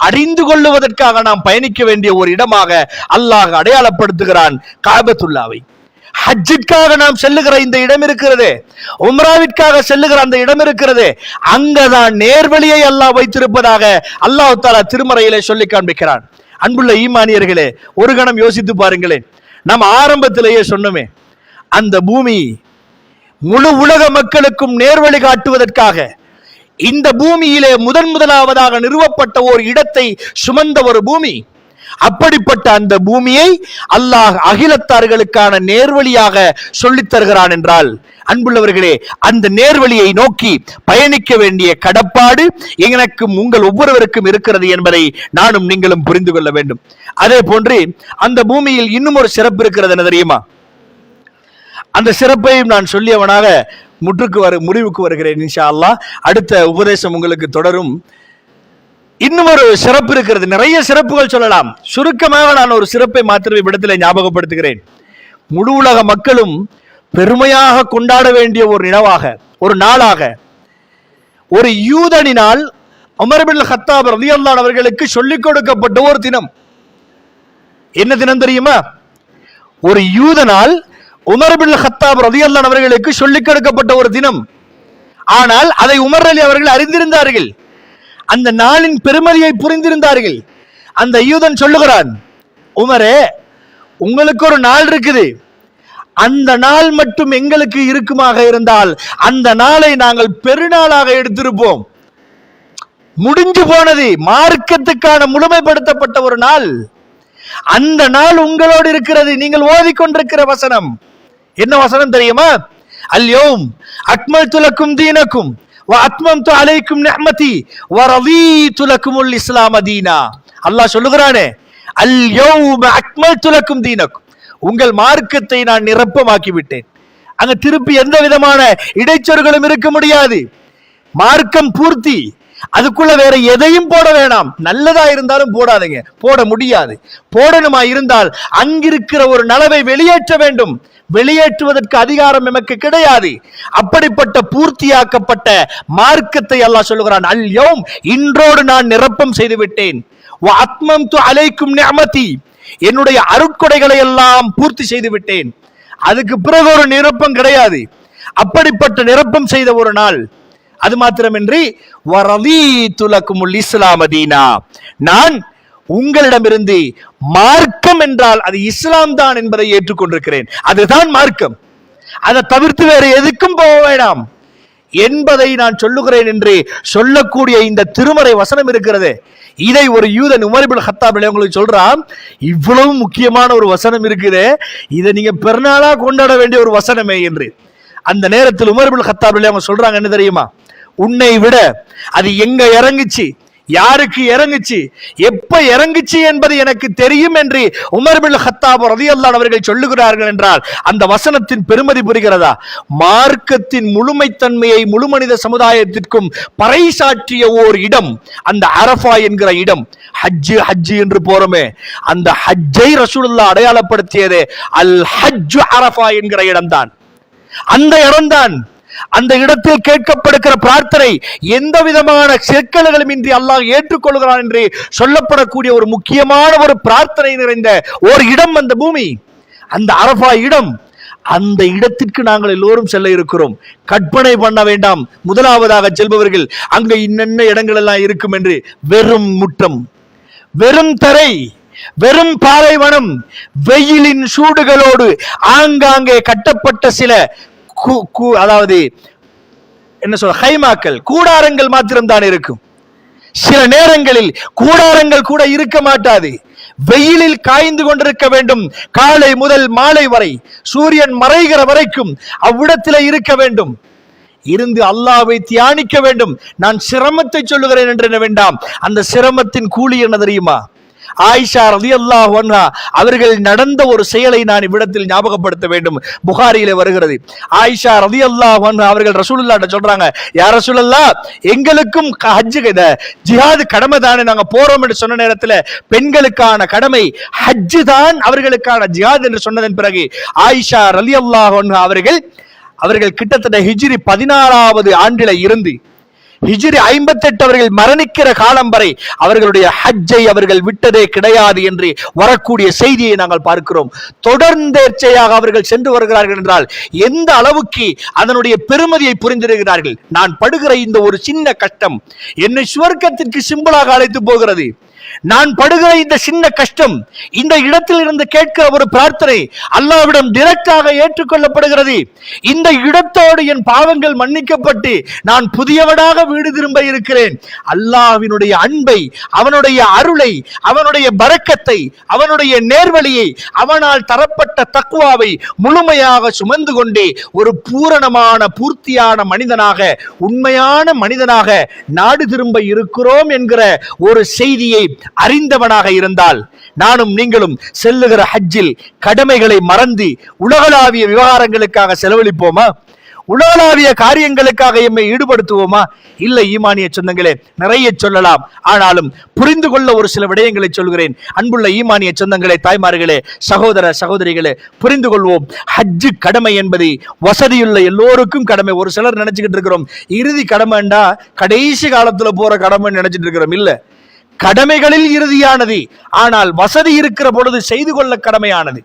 அறிந்து கொள்ளுவதற்காக நாம் பயணிக்க வேண்டிய ஒரு இடமாக அல்லாஹ் அடையாளப்படுத்துகிறான் கஅபத்துல்லாவை. ஹஜ்ஜிற்காக நாம் செல்லுகிற இந்த இடம் இருக்கிறது, உம்ராவிற்காக செல்லுகிற அந்த இடம் இருக்கிறது, அங்கதான் நேர்வழியை அல்லாஹ் வைத்திருப்பதாக அல்லாஹ் தஆலா திருமறையிலே சொல்லி காண்பிக்கிறான். அன்புள்ள ஈமானியர்களே, ஒரு கணம் யோசித்து பாருங்களேன். நாம் ஆரம்பத்திலேயே சொன்னோமே, அந்த பூமி முழு உலக மக்களுக்கும் நேர்வழி காட்டுவதற்காக இந்த பூமியிலே முதலாவதாக நிறுவப்பட்ட ஒரு இடத்தை சுமந்த ஒரு பூமி. அப்படிப்பட்ட அந்த பூமியை அல்லாஹ் அகிலத்தார்களுக்கான நேர்வழியாக சொல்லித் தருகிறான் என்றால், அன்புள்ளவர்களே, அந்த நேர்வழியை நோக்கி பயணிக்க வேண்டிய கடப்பாடு எனக்கும் உங்கள் ஒவ்வொருவருக்கும் இருக்கிறது என்பதை நானும் நீங்களும் புரிந்து கொள்ள வேண்டும். அதே போன்று அந்த பூமியில் இன்னும் ஒரு சிறப்பு இருக்கிறது. என்ன தெரியுமா? அந்த சிறப்பையும் நான் சொல்லியவனாக முடிவுக்கு வருகிறேன் இன்ஷா அல்லாஹ். அடுத்த உபதேசம் உங்களுக்கு தொடரும். இன்னும் ஒரு சிறப்பு இருக்கிறது. நிறைய சிறப்புகள் சொல்லலாம். சுருக்கமாக நான் ஒரு சிறப்பை மாத்திரம் இவ்விடத்தில் ஞாபகப்படுத்துகிறேன். முழு உலக மக்களும் பெருமையாக கொண்டாட வேண்டிய ஒரு நினைவாக, ஒரு நாளாக, ஒரு யூதனினால் உமர் இப்னு கத்தாப் ரலியல்லாஹு அவர்களுக்கு சொல்லிக் கொடுக்கப்பட்ட ஒரு தினம். என்ன தினம் தெரியுமா? ஒரு யூதனால் உமர் இப்னு கத்தாப் ரலியல்லாஹு அவர்களுக்கு சொல்லிக் கொடுக்கப்பட்ட ஒரு தினம். ஆனால் அதை உமர் அலி அவர்கள் அறிந்திருந்தார்கள், அந்த நாளின் பெருமதியை புரிந்திருந்தார்கள். அந்த யூதன் சொல்லுகிறான், உமரே, உங்களுக்கு ஒரு நாள் இருக்குது, அந்த நாள் மட்டும் எங்களுக்கு இருக்குமாக இருந்தால் அந்த நாளை நாங்கள் பெருநாளாக எடுத்திருப்போம். முடிஞ்சு போனது, மார்க்கத்துக்கான முழுமைப்படுத்தப்பட்ட ஒரு நாள். அந்த நாள் உங்களோடு இருக்கிறது. நீங்கள் ஓதிக்கொண்டிருக்கிற வசனம் என்ன வசனம் தெரியுமா? அல்யௌம் அக்மல்து லக்கும் தீனக்கும் வ அத்மம்து அலைக்கும் நிஅமதி வ ரதீது லக்குமுல் இஸ்லாம தீனா. அல்லாஹ் சொல்லுகிறானே, அல்யௌம் அக்மல்து லக்கும் தீனக்கும், உங்கள் மார்க்கத்தை நான் நிரப்பமாக்கி விட்டேன். அங்க திருப்பி எந்த விதமான இடைச்சொற்களும் இருக்க முடியாது. மார்க்கம் பூர்த்தி, அதுக்குள்ள வேற எதையும் போட வேணாம். நல்லதா இருந்தாலும் போடாதீங்க, போட முடியாது. போடணுமா இருந்தால் அங்கிருக்கிற ஒரு நலவை வெளியேற்ற வேண்டும். வெளியேற்றுவதற்கு அதிகாரம் நமக்கு கிடையாது. அப்படிப்பட்ட பூர்த்தியாக்கப்பட்ட மார்க்கத்தை அல்லாஹ் சொல்லுகிறான், அல்யௌம், இன்றோடு நான் நிரப்பம் செய்து விட்டேன். வ அத்மம்து அலைக்கும் நிஅமதி, என்னுடைய அருட்கொடைகளை எல்லாம் பூர்த்தி செய்து விட்டேன். அதுக்கு பிறகு ஒரு நிரப்பம் கிடையாது. அப்படிப்பட்ட நிரப்பம் செய்த ஒரு நாள். அது மாத்திரமின்றி வரதீது லக்குமுல் இஸ்லாம தீனா, நான் உங்களிடமிருந்து மார்க்கம் என்றால் அது இஸ்லாம் தான் என்பதை ஏற்றுக்கொண்டிருக்கிறேன். அதுதான் மார்க்கம், அதை தவிர்த்து வேறு எதுக்கும் போக வேண்டாம் என்பதை நான் சொல்லுகிறேன் என்று சொல்லக்கூடிய இந்த திருமறை வசனம் இருக்கிறது. இதை ஒரு யூதன் உமர் இப்னு கத்தாப் உங்களுக்கு சொல்றான், இவ்வளவு முக்கியமான ஒரு வசனம் இருக்குது, இதை நீங்க பெருநாளா கொண்டாட வேண்டிய ஒரு வசனமே என்று. அந்த நேரத்தில் உமர் இப்னு கத்தாப் அவங்க சொல்றாங்க, என்ன தெரியுமா? உன்னை விட அது எங்க இறங்குச்சு, யாருக்கு இறங்குச்சு, எப்ப இறங்குச்சு என்பது எனக்கு தெரியும் என்று உமர் இப்னு கத்தாப் ரலியல்லாஹு அவர்கள் சொல்லுகிறார்கள் என்றால் அந்த வசனத்தின் பெருமதி புரிகிறதா? மார்க்கத்தின் முழுமைத்தன்மையை முழு மனித சமுதாயத்திற்கும் பறைசாற்றிய ஓர் இடம் அந்த அரஃபா என்கிற இடம். ஹஜ்ஜு ஹஜ்ஜு என்று போறோமே, அந்த ஹஜ்ஜை ரசூலுல்லாஹ் அடையாளப்படுத்தியது அல் ஹஜ்ஜு அரஃபா என்கிற இடம்தான். அந்த இடம்தான், அந்த இடத்தில் கேட்கப்படுகிற பிரார்த்தனை எந்த விதமான சிக்கல்களும் இன்றி அல்லாஹ் ஏற்றுக்கொள்கிறான் என்று சொல்லப்படக்கூடிய ஒரு முக்கியமான ஒரு பிரார்த்தனை நிறைந்த ஒரு இடம் அந்த பூமி, அந்த அரஃபா இடம். அந்த இடத்திற்கு நாங்கள் எல்லோரும் செல்ல இருக்கிறோம். கற்பனை பண்ண வேண்டாம், முதலாவதாக செல்பவர்கள் அங்க இன்னென்ன இடங்கள் எல்லாம் இருக்கும் என்று. வெறும் முற்றம், வெறும் தரை, வெறும் பாலைவனம், வெயிலின் சூடுகளோடு ஆங்காங்கே கட்டப்பட்ட சில அதாவது என்ன சொல்ற ஹைமாக்கள், கூடாரங்கள் மாத்திரம்தான் இருக்கும். சில நேரங்களில் கூடாரங்கள் கூட இருக்க மாட்டாது. வெயிலில் காய்ந்து கொண்டிருக்க வேண்டும். காலை முதல் மாலை வரை, சூரியன் மறைகிற வரைக்கும் அவ்விடத்தில் இருக்க வேண்டும். இருந்து அல்லாஹ்வை தியானிக்க வேண்டும். நான் சிரமத்தை சொல்லுகிறேன் என்று என்ன வேண்டாம். அந்த சிரமத்தின் கூலி என்ன தெரியுமா? ஆயிஷா ரலியல்லாஹு அன்ஹா அவர்கள் நடந்த ஒரு செயலை நான் இவ்விடத்தில் ஞாபகப்படுத்த வேண்டும். புகாரியிலே வருகிறது. ஆயிஷா ரலியல்லாஹு அன்ஹா அவர்கள் ரசூலுல்லாஹ்ட்ட சொல்றாங்க, யா ரசூலல்லாஹ், எங்களுக்கும் ஹஜ் ஜிஹாத் கடமை தானே, நாங்க போறோம் என்று சொன்ன நேரத்தில் பெண்களுக்கான கடமை ஹஜ் தான், அவர்களுக்கான ஜிஹாத் என்று சொன்னதன் பிறகு ஆயிஷா ரலியல்லாஹு அன்ஹா அவர்கள் கிட்டத்தட்ட ஹிஜ்ரி 16வது ஆண்டில இருந்து ஹிஜ்ரி 58 அவர்கள் மரணிக்கிற காலம் வரை அவர்களுடைய ஹஜ்ஜை அவர்கள் விட்டதே கிடையாது என்று வரக்கூடிய செய்தியை நாங்கள் பார்க்கிறோம். தொடர்ந்தேர்ச்சையாக அவர்கள் சென்று வருகிறார்கள் என்றால் எந்த அளவுக்கு அதனுடைய பெருமதியை புரிந்திருக்கிறார்கள். நான் படுகிற இந்த ஒரு சின்ன கஷ்டம் என்னை சுவர்க்கத்திற்கு சிம்பிளாக அழைத்து போகிறது. நான் படுகிற இந்த சின்ன கஷ்டம், இந்த இடத்தில் இருந்து கேட்கிற ஒரு பிரார்த்தனை அல்லாஹ்விடம் டைரக்டாக ஏற்றுக்கொள்ளப்படுகிறது. இந்த இடத்தோடு என் பாவங்கள் மன்னிக்கப்பட்டு நான் புதியவனாக வீடு திரும்ப இருக்கிறேன். அல்லாஹ்வினுடைய அன்பை, அவனுடைய அருளை, அவனுடைய பரக்கத்தை, அவனுடைய நேர்வழியை, அவனால் தரப்பட்ட தக்வாவை முழுமையாக சுமந்து கொண்டே ஒரு பூரணமான பூர்த்தியான மனிதனாக, உண்மையான மனிதனாக நாடு திரும்ப இருக்கிறோம் என்கிற ஒரு செய்தியை அறிந்தவனாக இருந்தால் நானும் நீங்களும் செல்லுகிற ஹஜ்ஜில் கடமைகளை மறந்து உலகளாவிய விவகாரங்களுக்காக செலவழிப்போமா? உலகளாவிய காரியங்களுக்காக எம்மை ஈடுபடுத்துவோமா? இல்லை ஈமானிய சொந்தங்களே, நிறைய சொல்லலாம். ஆனாலும் புரிந்து கொள்ள ஒரு சில விடயங்களை சொல்கிறேன். அன்புள்ள ஈமானிய சொந்தங்களே, தாய்மார்களே, சகோதர சகோதரிகளே, புரிந்து கொள்வோம். ஹஜ்ஜு கடமை என்பது வசதியுள்ள எல்லோருக்கும் கடமை. ஒரு சிலர் நினைச்சுக்கிட்டு இருக்கிறோம், இறுதி கடமைண்டா கடைசி காலத்துல போற கடமைன்னு நினைச்சிட்டு இருக்கிறோம். இல்ல, கடமைகளில் இறுதியானது, ஆனால் வசதி இருக்கிற பொழுது செய்து கொள்ள கடமையானது.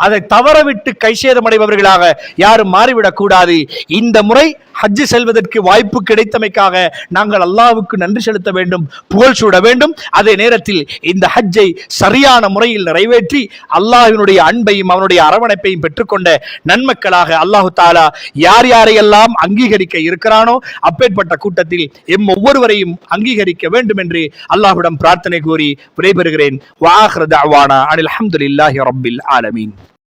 அதை தவறவிட்டு கைசேதமடைபவர்களாக யாரும் மாறிவிடக் கூடாது. இந்த முறை ஹஜ்ஜு செல்வதற்கு வாய்ப்பு கிடைத்தமைக்காக நாங்கள் அல்லாஹ்வுக்கு நன்றி செலுத்த வேண்டும், புகழ் சூட வேண்டும். அதே நேரத்தில் இந்த ஹஜ்ஜை சரியான முறையில் நிறைவேற்றி அல்லாஹ்வினுடைய அன்பையும் அவனுடைய அரவணைப்பையும் பெற்றுக்கொண்ட நன்மக்களாக அல்லாஹு தாலா யார் யாரையெல்லாம் அங்கீகரிக்க இருக்கிறானோ அப்பேற்பட்ட கூட்டத்தில் எம் ஒவ்வொருவரையும் அங்கீகரிக்க வேண்டும் என்று அல்லாஹ்விடம் பிரார்த்தனை கூறி விடைபெறுகிறேன். வஆகிரு தஅவானா அனில் ஹம்துலில்லாஹி ரப்பில் ஆலமீன்.